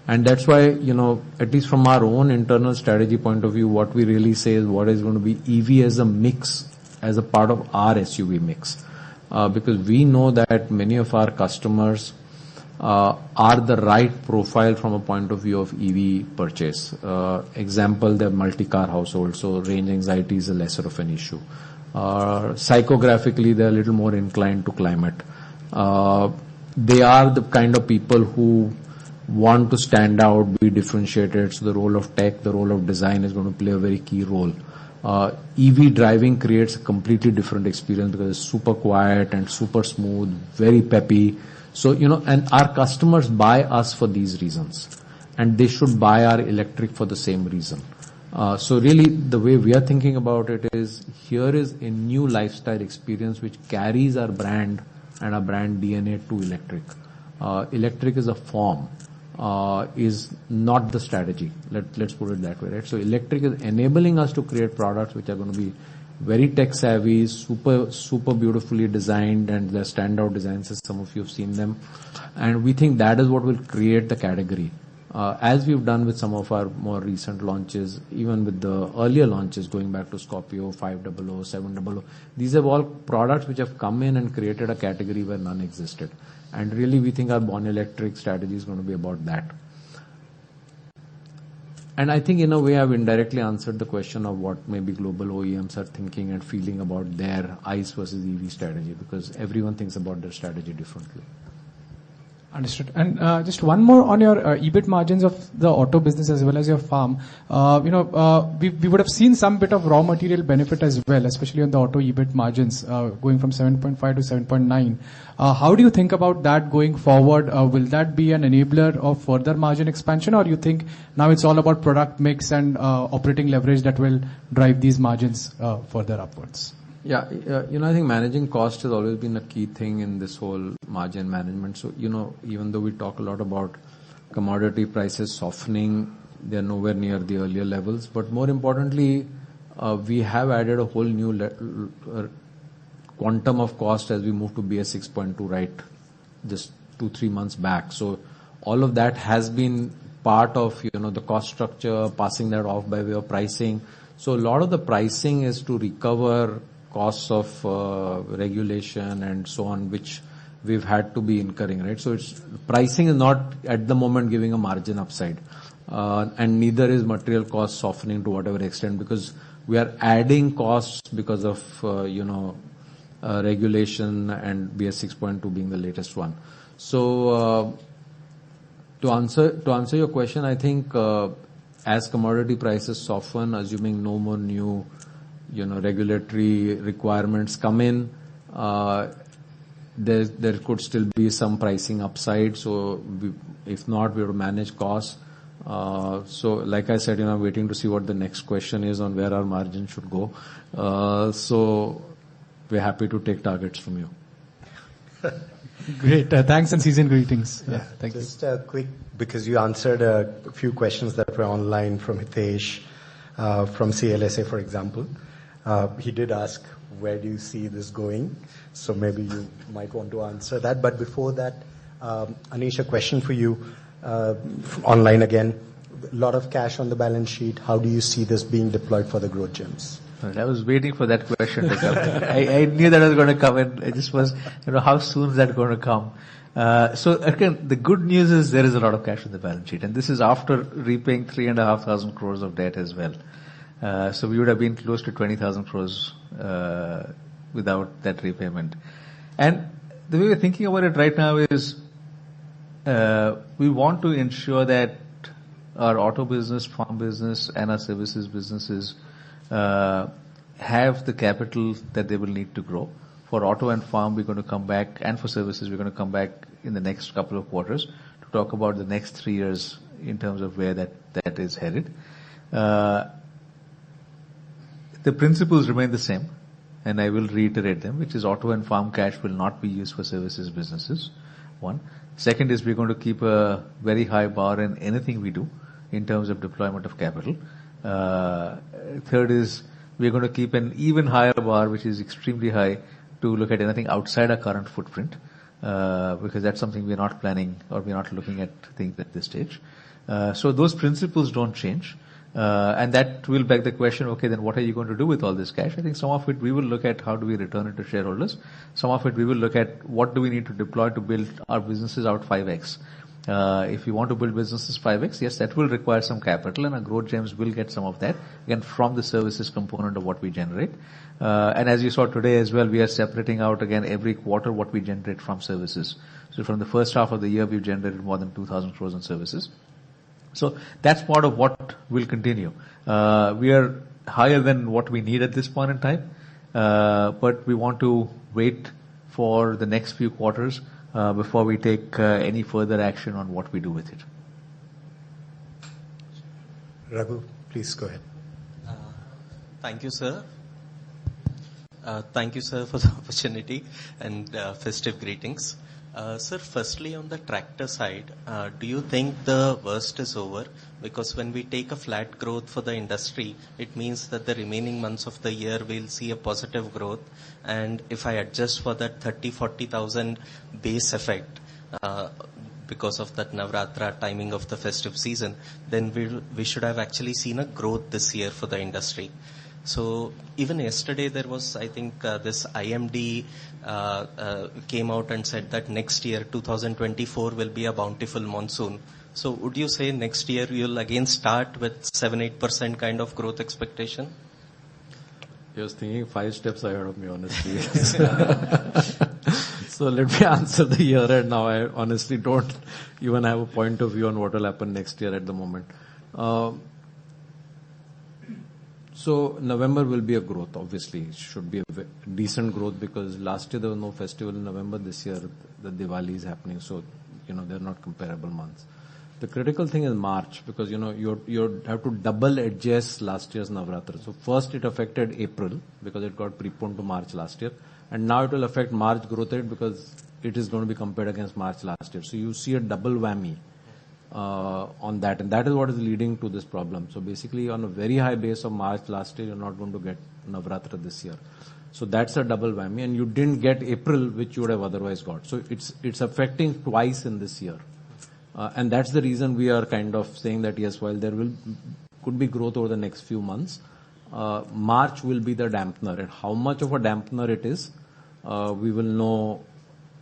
And that's why, at least from our own internal strategy point of view, what we really say is what is going to be EV as a mix, as a part of our SUV mix. Because we know that many of our customers are the right profile from a point of view of EV purchase. Example, they're multi-car households, so range anxiety is a lesser of an issue. Psychographically, they're a little more inclined to climate. They are the kind of people who want to stand out, be differentiated. So the role of tech, the role of design is going to play a very key role. EV driving creates a completely different experience because it's super quiet and super smooth, very peppy. So, and our customers buy us for these reasons, and they should buy our electric for the same reason. So really, the way we are thinking about it is, here is a new lifestyle experience which carries our brand and our brand DNA to electric. Electric is a form, is not the strategy. Let's put it that way, right? So electric is enabling us to create products which are going to be very tech savvy, super beautifully designed, and they're standout designs, as some of you have seen them. And we think that is what will create the category. As we've done with some of our more recent launches, even with the earlier launches going back to Scorpio, 500, 700. These are all products which have come in and created a category where none existed. And really, we think our Born Electric strategy is going to be about that. And I think in a way I've indirectly answered the question of what maybe global OEMs are thinking and feeling about their ICE versus EV strategy, because everyone thinks about their strategy differently.
Understood. And just one more on your EBIT margins of the auto business as well as your farm. We would have seen some bit of raw material benefit as well, especially on the auto EBIT margins, going from 7.5 to 7.9. How do you think about that going forward? Will that be an enabler of further margin expansion, or you think now it's all about product mix and operating leverage that will drive these margins further upwards?
Yeah, I think managing cost has always been a key thing in this whole margin management. So, even though we talk a lot about commodity prices softening, they're nowhere near the earlier levels. But more importantly, we have added a whole new quantum of cost as we move to BS 6.2, right? Just 2-3 months back. So all of that has been part of, the cost structure, passing that off by way of pricing. So a lot of the pricing is to recover costs of regulation and so on, which we've had to be incurring, right? So pricing is not at the moment giving a margin upside, and neither is material cost softening to whatever extent, because we are adding costs because of regulation and BS 6.2 being the latest one. So to answer your question, I think as commodity prices soften, assuming no more new regulatory requirements come in, there could still be some pricing upside. So if not, we will manage costs. So like I said, waiting to see what the next question is on where our margin should go. So we're happy to take targets from you.
Great. Thanks and season greetings. Thank you.
Just quick, because you answered a few questions that were online from Hitesh, from CLSA, for example. He did ask, where do you see this going? So maybe you might want to answer that. But before that, Anish, a question for you, online again. A lot of cash on the balance sheet. How do you see this being deployed for the growth gems?
I was waiting for that question to come. I knew that was going to come, and it just was, how soon is that going to come? So again, the good news is there is a lot of cash on the balance sheet, and this is after repaying 3,500 crores of debt as well. So we would have been close to 20,000 crores without that repayment. And the way we're thinking about it right now is we want to ensure that our auto business, farm business, and our services businesses have the capital that they will need to grow. For auto and farm, we're going to come back, and for services, we're going to come back in the next couple of quarters to talk about the next 3 years in terms of where that is headed. The principles remain the same, and I will reiterate them, which is auto and farm cash will not be used for services businesses, one. Second is we're going to keep a very high bar in anything we do in terms of deployment of capital. Third is we're going to keep an even higher bar, which is extremely high, to look at anything outside our current footprint, because that's something we're not planning or we're not looking at things at this stage. So those principles don't change. And that will beg the question, okay, then what are you going to do with all this cash? I think some of it we will look at how do we return it to shareholders. Some of it we will look at what do we need to deploy to build our businesses out 5x. If you want to build businesses 5x, yes, that will require some capital, and our growth gems will get some of that, again, from the services component of what we generate. And as you saw today as well, we are separating out again every quarter what we generate from services. So from the first half of the year, we've generated more than 2,000 crores in services. So that's part of what will continue. We are higher than what we need at this point in time, but we want to wait for the next few quarters before we take any further action on what we do with it.
Raghu, please go ahead.
Thank you, sir. Thank you, sir, for the opportunity and festive greetings. Sir, firstly, on the tractor side, do you think the worst is over? Because when we take a flat growth for the industry, it means that the remaining months of the year we'll see a positive growth. And if I adjust for that 30,000-40,000 base effect, because of that Navratra timing of the festive season, then we should have actually seen a growth this year for the industry. So even yesterday there was, I think, this IMD came out and said that next year, 2024, will be a bountiful monsoon So would you say next year you'll again start with 7-8% kind of growth expectation?
He was thinking 5 steps ahead of me, honestly. So let me answer the year end now. I honestly don't even have a point of view on what will happen next year at the moment. So November will be a growth, obviously. It should be a decent growth because last year there was no festival in November. This year the Diwali is happening. So, they're not comparable months. The critical thing is March because, you have to double adjust last year's Navratra. So first it affected April because it got preponed to March last year. And now it will affect March growth rate because it is going to be compared against March last year. So you see a double whammy on that. And that is what is leading to this problem. So basically on a very high base of March last year, you're not going to get Navratra this year. So that's a double whammy. And you didn't get April, which you would have otherwise got. So it's affecting twice in this year. And that's the reason we are kind of saying that, yes, while there could be growth over the next few months, March will be the dampener. And how much of a dampener it is, we will know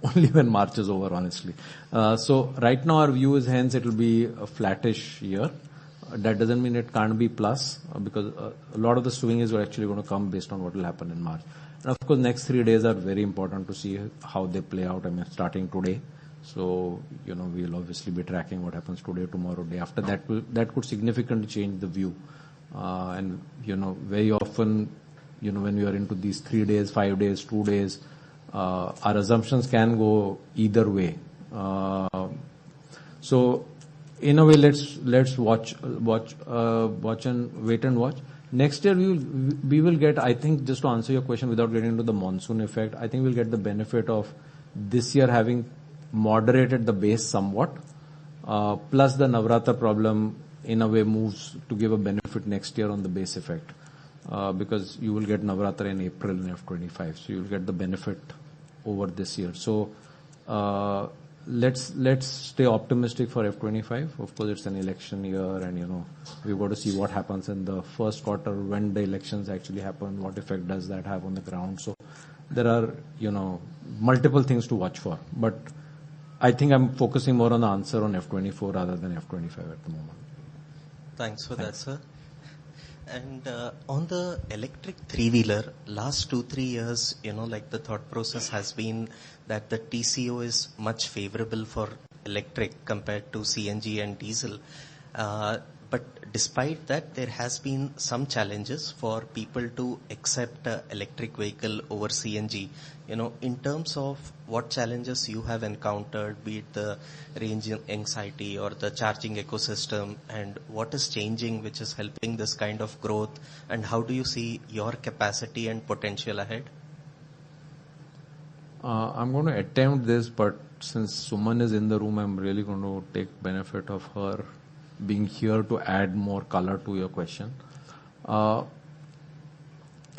only when March is over, honestly. So right now our view is hence it will be a flattish year. That doesn't mean it can't be plus, because a lot of the swing is actually going to come based on what will happen in March. And of course, next 3 days are very important to see how they play out. I mean, starting today. So, we'll obviously be tracking what happens today, tomorrow, day after. That could significantly change the view. And, very often, when we are into these 3 days, 5 days, 2 days, our assumptions can go either way. So, in a way, let's watch and wait and watch. Next year, we will get, I think, just to answer your question without getting into the monsoon effect, I think we'll get the benefit of this year having moderated the base somewhat, plus the Navratra problem in a way moves to give a benefit next year on the base effect, because you will get Navratra in April in F25, so you will get the benefit over this year. So let's stay optimistic for F25. Of course, it's an election year, and we've got to see what happens in the first quarter when the elections actually happen. What effect does that have on the ground? So there are multiple things to watch for, but I think I'm focusing more on the answer on F24 rather than F25 at the moment.
Thanks for that, sir. And on the electric three-wheeler, last 2-3 years, the thought process has been that the TCO is much favorable for electric compared to CNG and diesel. But despite that, there has been some challenges for people to accept an electric vehicle over CNG. In terms of what challenges you have encountered, be it the range anxiety or the charging ecosystem, and what is changing which is helping this kind of growth, and how do you see your capacity and potential ahead?
I'm going to attempt this, but since Suman is in the room, I'm really going to take benefit of her being here to add more color to your question. I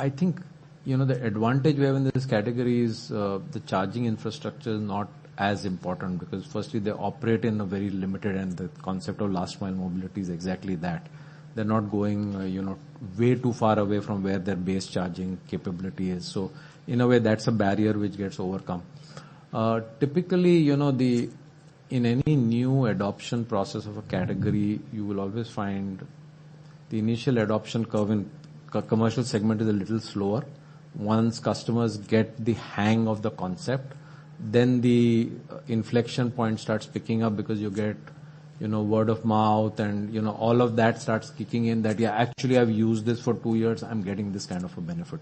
think, the advantage we have in this category is the charging infrastructure is not as important because firstly they operate in a very limited, and the concept of last mile mobility is exactly that. They're not going, way too far away from where their base charging capability is. So in a way that's a barrier which gets overcome. Typically, in any new adoption process of a category, you will always find the initial adoption curve in commercial segment is a little slower. Once customers get the hang of the concept, then the inflection point starts picking up because you get, word of mouth and, all of that starts kicking in that, actually I've used this for 2 years, I'm getting this kind of a benefit.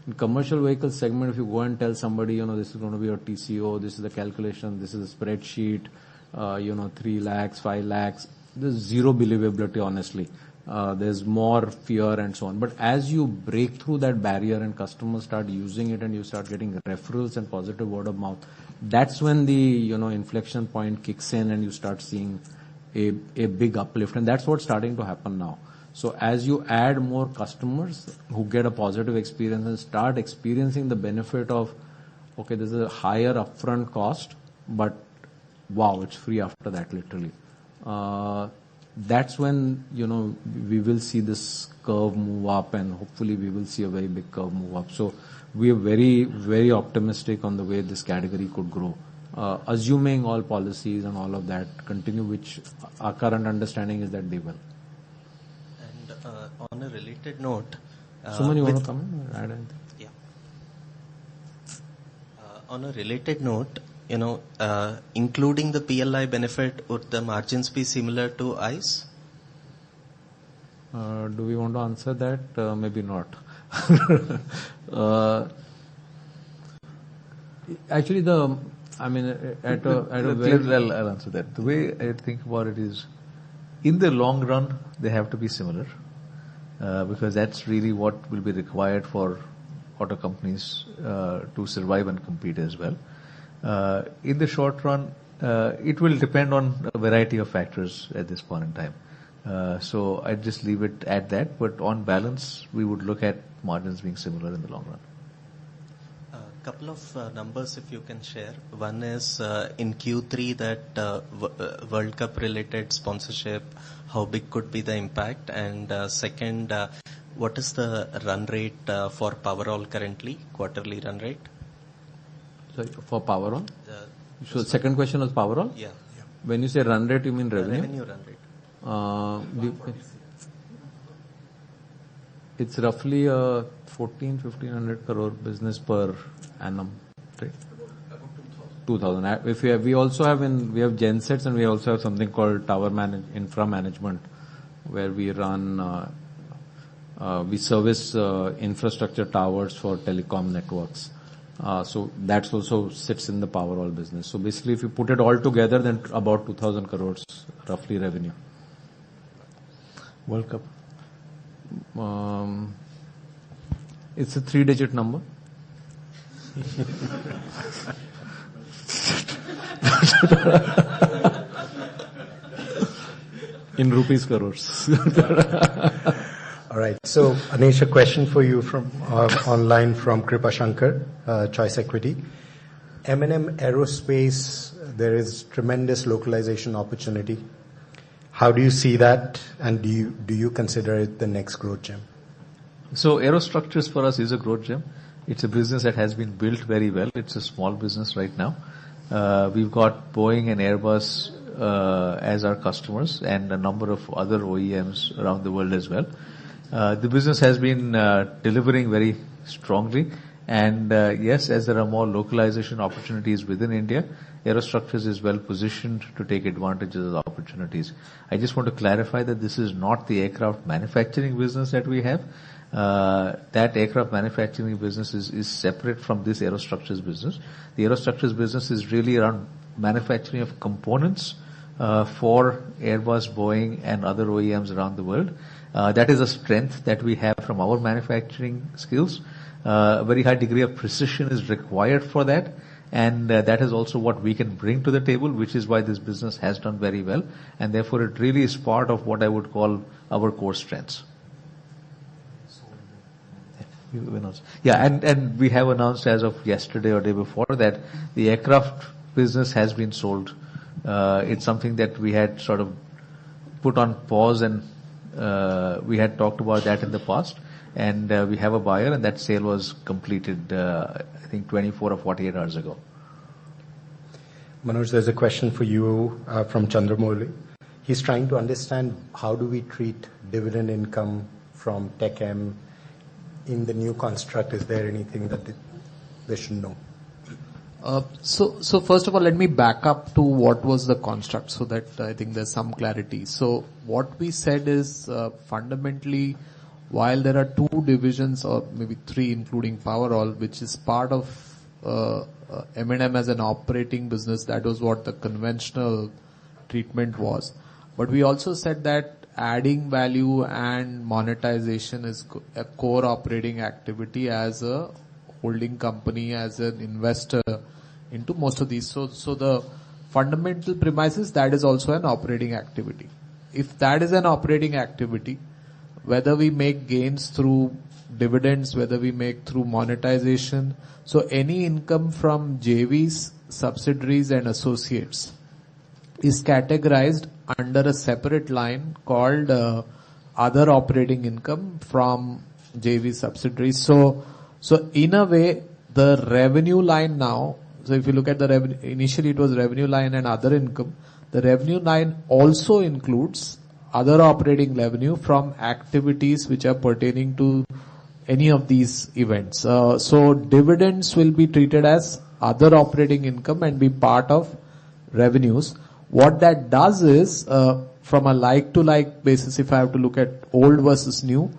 In commercial vehicle segment, if you go and tell somebody, this is going to be your TCO, this is the calculation, this is a spreadsheet, 3 lakhs, 5 lakhs, there's zero believability, honestly. There's more fear and so on. But as you break through that barrier and customers start using it and you start getting referrals and positive word of mouth, that's when the, inflection point kicks in and you start seeing a big uplift. And that's what's starting to happen now. So as you add more customers who get a positive experience and start experiencing the benefit of, okay, this is a higher upfront cost, but wow, it's free after that, literally. That's when, we will see this curve move up, and hopefully we will see a very big curve move up. So we are very, very optimistic on the way this category could grow. assuming all policies and all of that continue, which our current understanding is that they will.
And on a related note,
Suman, you want to come in or add anything?
Yeah. On a related note, including the PLI benefit, would the margins be similar to ICE?
Do we want to answer that? Maybe not. Actually, at a very...
I'll answer that. The way I think about it is, in the long run, they have to be similar, because that's really what will be required for auto companies to survive and compete as well. In the short run, it will depend on a variety of factors at this point in time. So I'd just leave it at that, but on balance, we would look at margins being similar in the long run.
Couple of numbers if you can share. One is in Q3 that World Cup related sponsorship, how big could be the impact? And second, what is the run rate for Powerol currently, quarterly run rate?
Sorry, for Powerol? So the second question was Powerol?
Yeah.
When you say run rate, you mean revenue?
Revenue run rate.
It's roughly a 1,500 crore business per annum, right? 2,000. If we also have we have gensets, and we also have something called infra management, where we run, we service infrastructure towers for telecom networks. So that also sits in the Powerol business. So basically, if you put it all together, then about 2,000 crores roughly revenue.
World Cup.
It's a 3-digit number. In rupees crores.
All right. So, Anish, a question for you from online from Kripa Shankar, Choice Equity. M&M Aerospace, there is tremendous localization opportunity. How do you see that, and do you consider it the next growth gem?
So aerostructures for us is a growth gem. It's a business that has been built very well. It's a small business right now. We've got Boeing and Airbus as our customers, and a number of other OEMs around the world as well. The business has been delivering very strongly, and yes, as there are more localization opportunities within India, aerostructures is well positioned to take advantage of the opportunities. I just want to clarify that this is not the aircraft manufacturing business that we have. That aircraft manufacturing business is separate from this aerostructures business. The aerostructures business is really around manufacturing of components for Airbus, Boeing, and other OEMs around the world. That is a strength that we have from our manufacturing skills. A very high degree of precision is required for that, and that is also what we can bring to the table, which is why this business has done very well, and therefore it really is part of what I would call our core strengths. Yeah, and we have announced as of yesterday or day before that the aircraft business has been sold. It's something that we had sort of put on pause, and we had talked about that in the past, and we have a buyer, and that sale was completed, I think 24 or 48 hours ago.
Manoj, there's a question for you from Chandramouli. He's trying to understand how do we treat dividend income from TechM in the new construct. Is there anything that they should know?
So first of all, let me back up to what was the construct, so that I think there's some clarity. So what we said is fundamentally, while there are two divisions, or maybe three, including Powerol, which is part of M&M as an operating business, that was what the conventional treatment was. But we also said that adding value and monetization is a core operating activity as a holding company, as an investor into most of these. So the fundamental premise is that is also an operating activity. If that is an operating activity, whether we make gains through dividends, whether we make through monetization, so any income from JVs, subsidiaries and associates is categorized under a separate line called other operating income from JV subsidiaries. So in a way, the revenue line now So if you look at the revenue, initially it was revenue line and other income. The revenue line also includes other operating revenue from activities which are pertaining to any of these events. So dividends will be treated as other operating income and be part of revenues. What that does is, from a like-to-like basis, if I have to look at old versus new,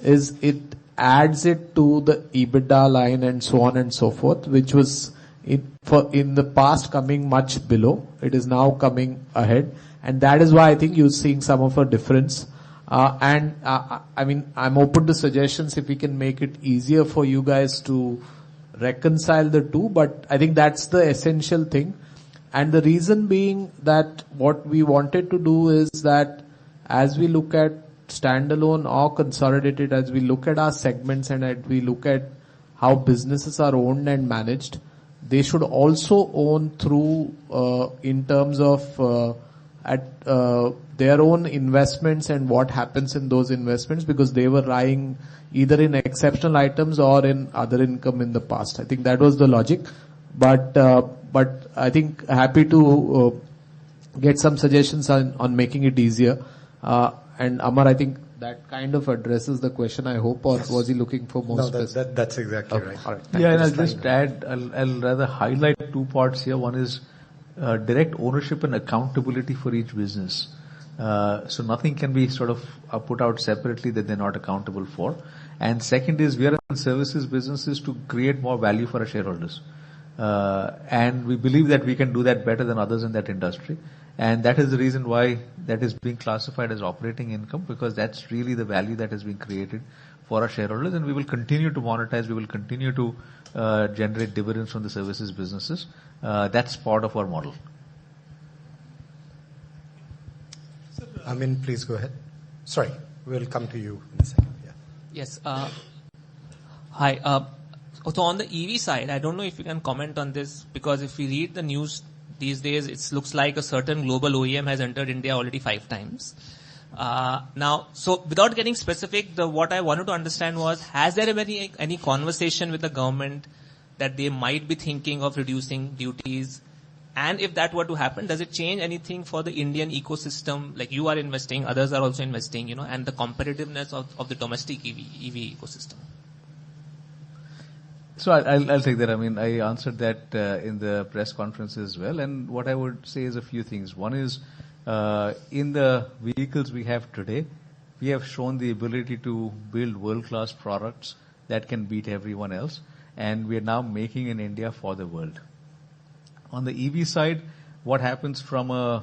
is it adds it to the EBITDA line and so on and so forth, which was in the past coming much below. It is now coming ahead, and that is why I think you're seeing some of a difference. I mean, I'm open to suggestions if we can make it easier for you guys to reconcile the two, but I think that's the essential thing. And the reason being that what we wanted to do is that as we look at standalone or consolidated, as we look at our segments and as we look at how businesses are owned and managed, they should also own through in terms of their own investments and what happens in those investments, because they were lying either in exceptional items or in other income in the past. I think that was the logic. But I think happy to get some suggestions on making it easier. And Amar, I think that kind of addresses the question, I hope, or was he looking for more specific?
That's exactly right.
All right.
Yeah, and I'll just add, I'll rather highlight two parts here. One is direct ownership and accountability for each business. So nothing can be sort of put out separately that they're not accountable for. And second is we are in services businesses to create more value for our shareholders. And we believe that we can do that better than others in that industry. And that is the reason why that is being classified as operating income, because that's really the value that has been created for our shareholders. And we will continue to monetize, we will continue to generate dividends from the services businesses. That's part of our model.
Amin, please go ahead. Sorry, we'll come to you in a second. Yeah.
Yes. Hi. So on the EV side, I don't know if you can comment on this, because if we read the news these days, it looks like a certain global OEM has entered India already 5 times. Now, so without getting specific, what I wanted to understand was, has there been any conversation with the government that they might be thinking of reducing duties? And if that were to happen, does it change anything for the Indian ecosystem? Like you are investing, others are also investing, and the competitiveness of the domestic EV ecosystem.
So I'll take that. I mean, I answered that in the press conference as well. And what I would say is a few things. One is, in the vehicles we have today, we have shown the ability to build world-class products that can beat everyone else. And we are now making in India for the world. On the EV side, what happens from a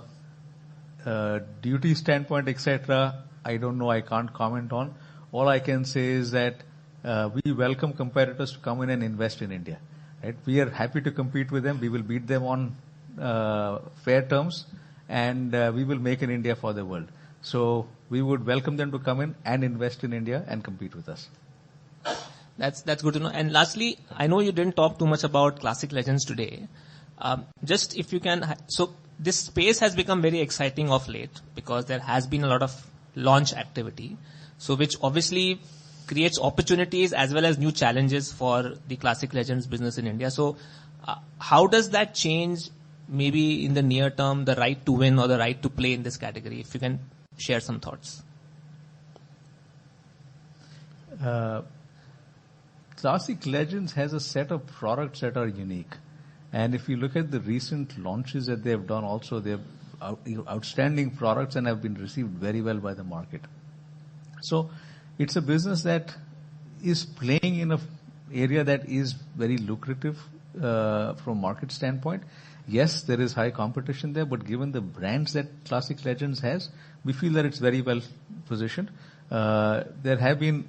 duty standpoint, etc., I don't know, I can't comment on. All I can say is that we welcome competitors to come in and invest in India. Right? We are happy to compete with them. We will beat them on fair terms, and we will make in India for the world. So we would welcome them to come in and invest in India and compete with us.
That's good to know. And lastly, I know you didn't talk too much about Classic Legends today. Just if you can, so this space has become very exciting of late because there has been a lot of launch activity. So which obviously creates opportunities as well as new challenges for the Classic Legends business in India. So how does that change maybe in the near term the right to win or the right to play in this category? If you can share some thoughts.
Classic Legends has a set of products that are unique. And if you look at the recent launches that they have done also, they have outstanding products and have been received very well by the market. So it's a business that is playing in an area that is very lucrative from market standpoint. Yes, there is high competition there, but given the brands that Classic Legends has, we feel that it's very well positioned. There have been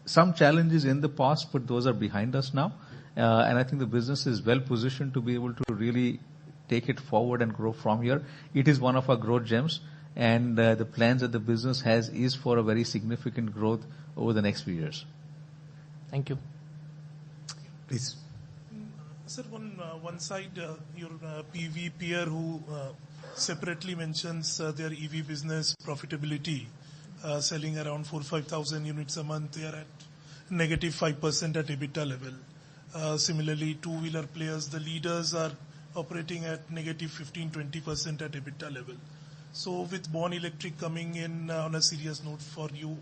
some challenges in the past, but those are behind us now. And I think the business is well positioned to be able to really take it forward and grow from here. It is one of our growth gems, and the plans that the business has is for a very significant growth over the next few years.
Thank you.
Please.
Sir, one side, your PV peer who separately mentions their EV business profitability, selling around 4,000-5,000 units a month, they are at negative 5% at EBITDA level. Similarly, two-wheeler players, the leaders are operating at negative 15-20% at EBITDA level. So with Born Electric coming in on a serious note for you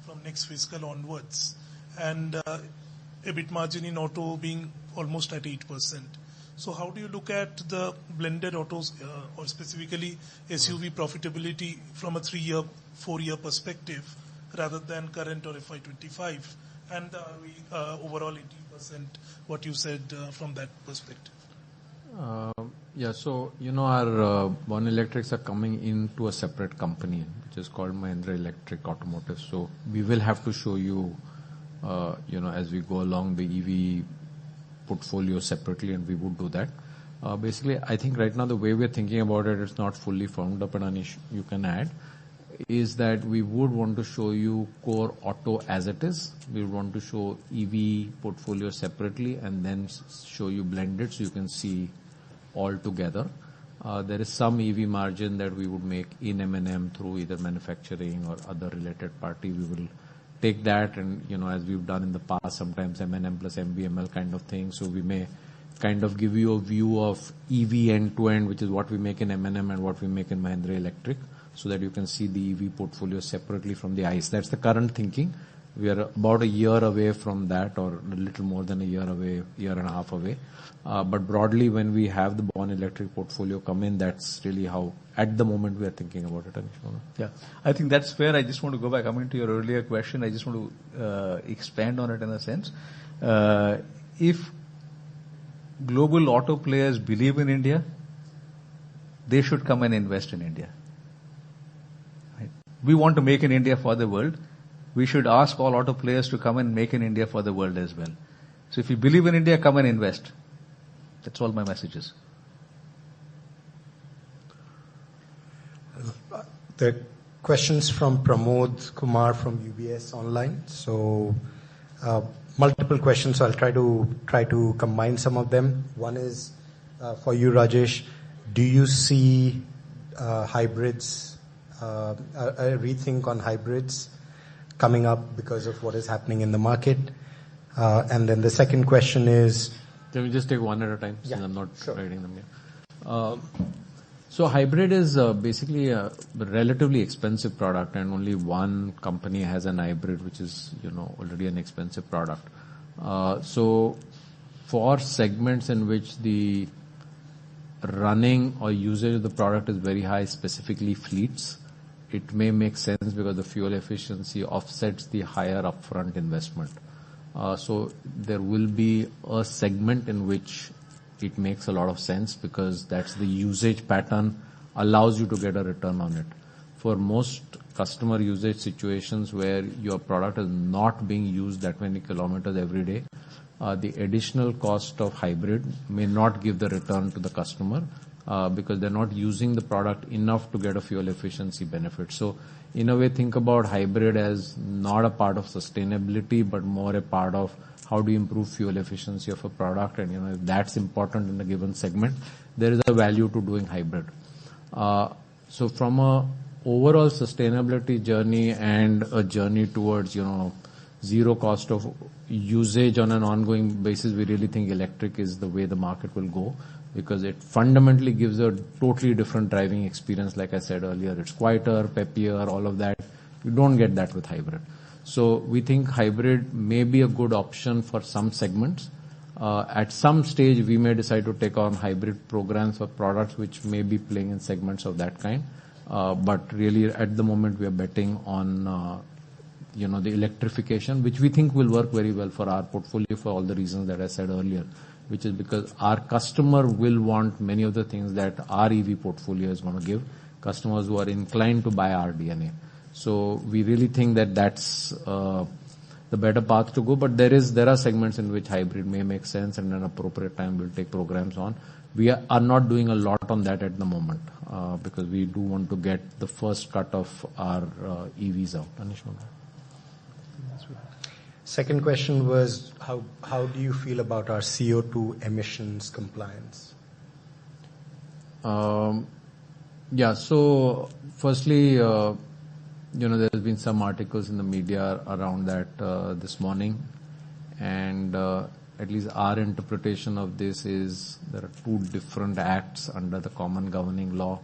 from next fiscal onwards, and EBIT margin in auto being almost at 8%. So how do you look at the blended autos or specifically SUV profitability from a 3-year, 4-year perspective rather than current or FY25 and the overall 18%, what you said from that perspective?
Yeah, so, our Born Electrics are coming into a separate company, which is called Mahindra Electric Automotive. So we will have to show you, as we go along the EV portfolio separately, and we would do that. Basically, I think right now the way we're thinking about it, it's not fully formed up, and Anish, you can add, is that we would want to show you core auto as it is. We would want to show EV portfolio separately and then show you blended so you can see all together. There is some EV margin that we would make in M&M through either manufacturing or other related party. We will take that and, as we've done in the past, sometimes M&M plus MBML kind of thing. So we may kind of give you a view of EV end to end, which is what we make in M&M and what we make in Mahindra Electric, so that you can see the EV portfolio separately from the ICE. That's the current thinking. We are about a year away from that, or a little more than a year away, year and a half away. But broadly, when we have the Born Electric portfolio come in, that's really how, at the moment, we are thinking about it.
Yeah, I think that's fair. I just want to go back. Coming to your earlier question, I just want to expand on it in a sense. If global auto players believe in India, they should come and invest in India. Right? We want to make in India for the world. We should ask all auto players to come and make in India for the world as well. So if you believe in India, come and invest. That's all my message is.
The questions from Pramod Kumar from UBS online. So multiple questions. So I'll try to combine some of them. One is for you, Rajesh. Do you see hybrids, a rethink on hybrids coming up because of what is happening in the market? And then the second question is...
Can we just take one at a time, since I'm not
sure.
writing them here? So hybrid is basically a relatively expensive product, and only one company has an hybrid, which is, already an expensive product. So for segments in which the running or usage of the product is very high, specifically fleets, it may make sense because the fuel efficiency offsets the higher upfront investment. So there will be a segment in which it makes a lot of sense because that's the usage pattern allows you to get a return on it. For most customer usage situations where your product is not being used that many kilometers every day, the additional cost of hybrid may not give the return to the customer because they're not using the product enough to get a fuel efficiency benefit. So in a way, think about hybrid as not a part of sustainability, but more a part of how do you improve fuel efficiency of a product. And, if that's important in a given segment, there is a value to doing hybrid. So from a overall sustainability journey and a journey towards, zero cost of usage on an ongoing basis, we really think electric is the way the market will go, because it fundamentally gives a totally different driving experience. Like I said earlier, it's quieter, peppier, all of that. You don't get that with hybrid. So we think hybrid may be a good option for some segments. At some stage, we may decide to take on hybrid programs or products which may be playing in segments of that kind. But really, at the moment, we are betting on, the electrification, which we think will work very well for our portfolio for all the reasons that I said earlier, which is because our customer will want many of the things that our EV portfolio is going to give, customers who are inclined to buy our DNA. So we really think that that's the better path to go. But there are segments in which hybrid may make sense, and at an appropriate time we'll take programs on. We are not doing a lot on that at the moment because we do want to get the first cut of our EVs out. Anish?
Second question was, how do you feel about our CO2 emissions compliance?
Yeah, so firstly, there's been some articles in the media around that this morning. And at least our interpretation of this is there are two different acts under the common governing law.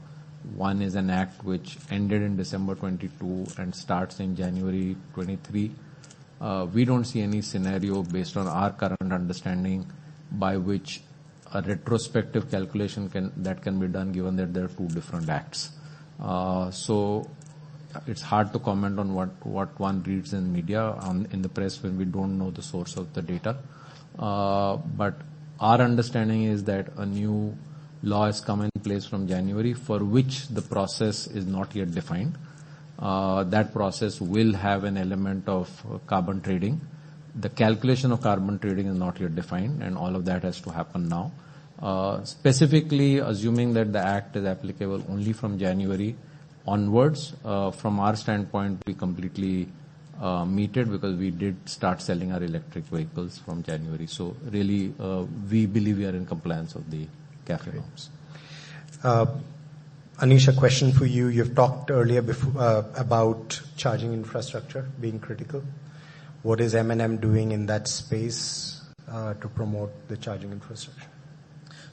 One is an act which ended in December 22 and starts in January 23. We don't see any scenario based on our current understanding by which a retrospective calculation can be done, given that there are two different acts. So it's hard to comment on what one reads in media, in the press, when we don't know the source of the data. But our understanding is that a new law has come in place from January, for which the process is not yet defined. That process will have an element of carbon trading. The calculation of carbon trading is not yet defined, and all of that has to happen now. Specifically, assuming that the act is applicable only from January onwards, from our standpoint, we completely meet it, because we did start selling our electric vehicles from January. So really, we believe we are in compliance of the CAFE norms.
Anish, a question for you. You've talked earlier about charging infrastructure being critical. What is M&M doing in that space to promote the charging infrastructure?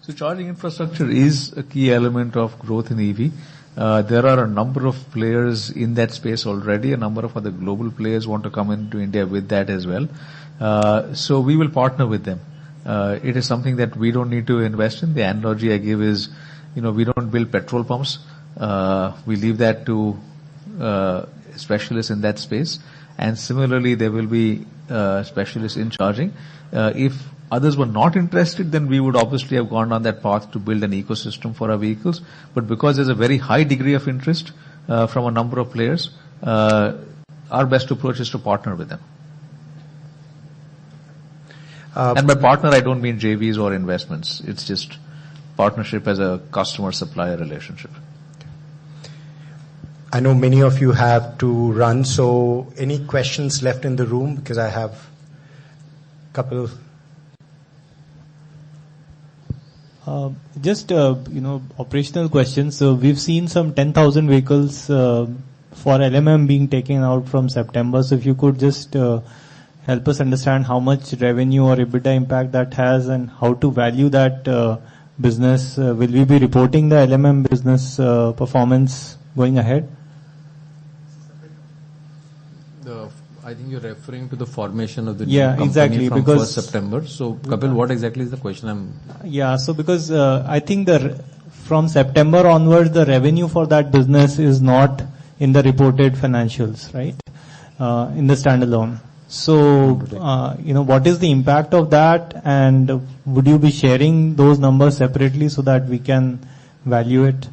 So charging infrastructure is a key element of growth in EV. There are a number of players in that space already. A number of other global players want to come into India with that as well. So we will partner with them. It is something that we don't need to invest in. The analogy I give is, we don't build petrol pumps. We leave that to specialists in that space. And similarly, there will be specialists in charging. If others were not interested, then we would obviously have gone on that path to build an ecosystem for our vehicles. But because there's a very high degree of interest from a number of players, our best approach is to partner with them. And by partner, I don't mean JVs or investments. It's just partnership as a customer-supplier relationship.
I know many of you have to run, so any questions left in the room? Because I have a couple.
Just operational questions. So we've seen some 10,000 vehicles for LMM being taken out from September. So if you could just help us understand how much revenue or EBITDA impact that has, and how to value that business. Will we be reporting the LMM business performance going ahead?
I think you're referring to the formation of the
new
company
exactly,
from
because
1st September. So, Kapil, what exactly is the question?
So because I think from September onwards, the revenue for that business is not in the reported financials, right? In the standalone. So, what is the impact of that, and would you be sharing those numbers separately so that we can value it?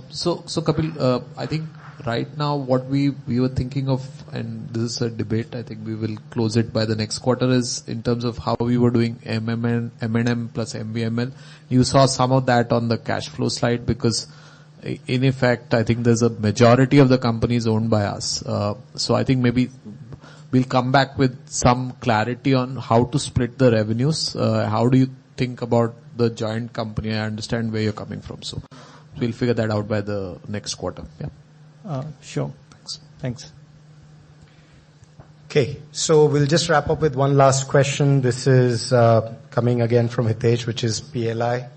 So Kapil, I think right now what we were thinking of, and this is a debate, I think we will close it by the next quarter, is in terms of how we were doing M&M plus MVML. You saw some of that on the cash flow slide, because in effect, I think there's a majority of the companies owned by us. So I think maybe we'll come back with some clarity on how to split the revenues. How do you think about the joint company? I understand where you're coming from. So we'll figure that out by the next quarter. Yeah.
Sure. Thanks.
Okay, so we'll just wrap up with one last question. This is coming again from Hitesh, which is PLI.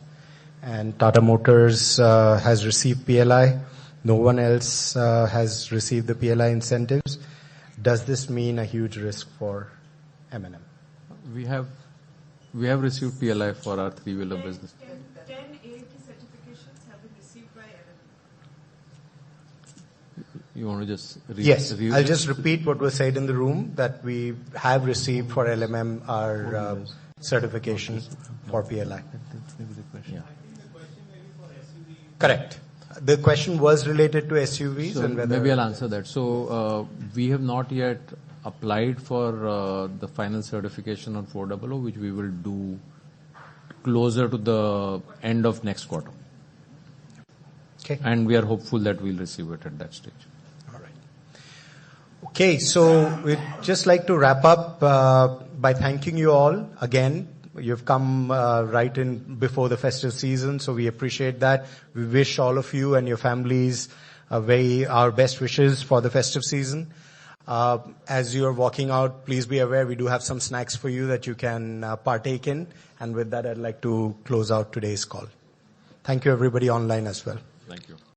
And Tata Motors has received PLI. No one else has received the PLI incentives. Does this mean a huge risk for M&M?
We have received PLI for our three-wheeler business.
10 AAT certifications have been received by LMM.
You want to just
Yes, I'll just repeat what was said in the room, that we have received for LMM our certification for PLI.
Yeah.
Correct. The question was related to SUVs,
so
and whether...
Maybe I'll answer that. So we have not yet applied for the final certification on 400, which we will do closer to the end of next quarter.
Okay.
And we are hopeful that we'll receive it at that stage.
All right. Okay, so we'd just like to wrap up by thanking you all again. You've come right in before the festive season, so we appreciate that. We wish all of you and your families our best wishes for the festive season. As you're walking out, please be aware we do have some snacks for you that you can partake in. And with that, I'd like to close out today's call. Thank you, everybody online as well.
Thank you.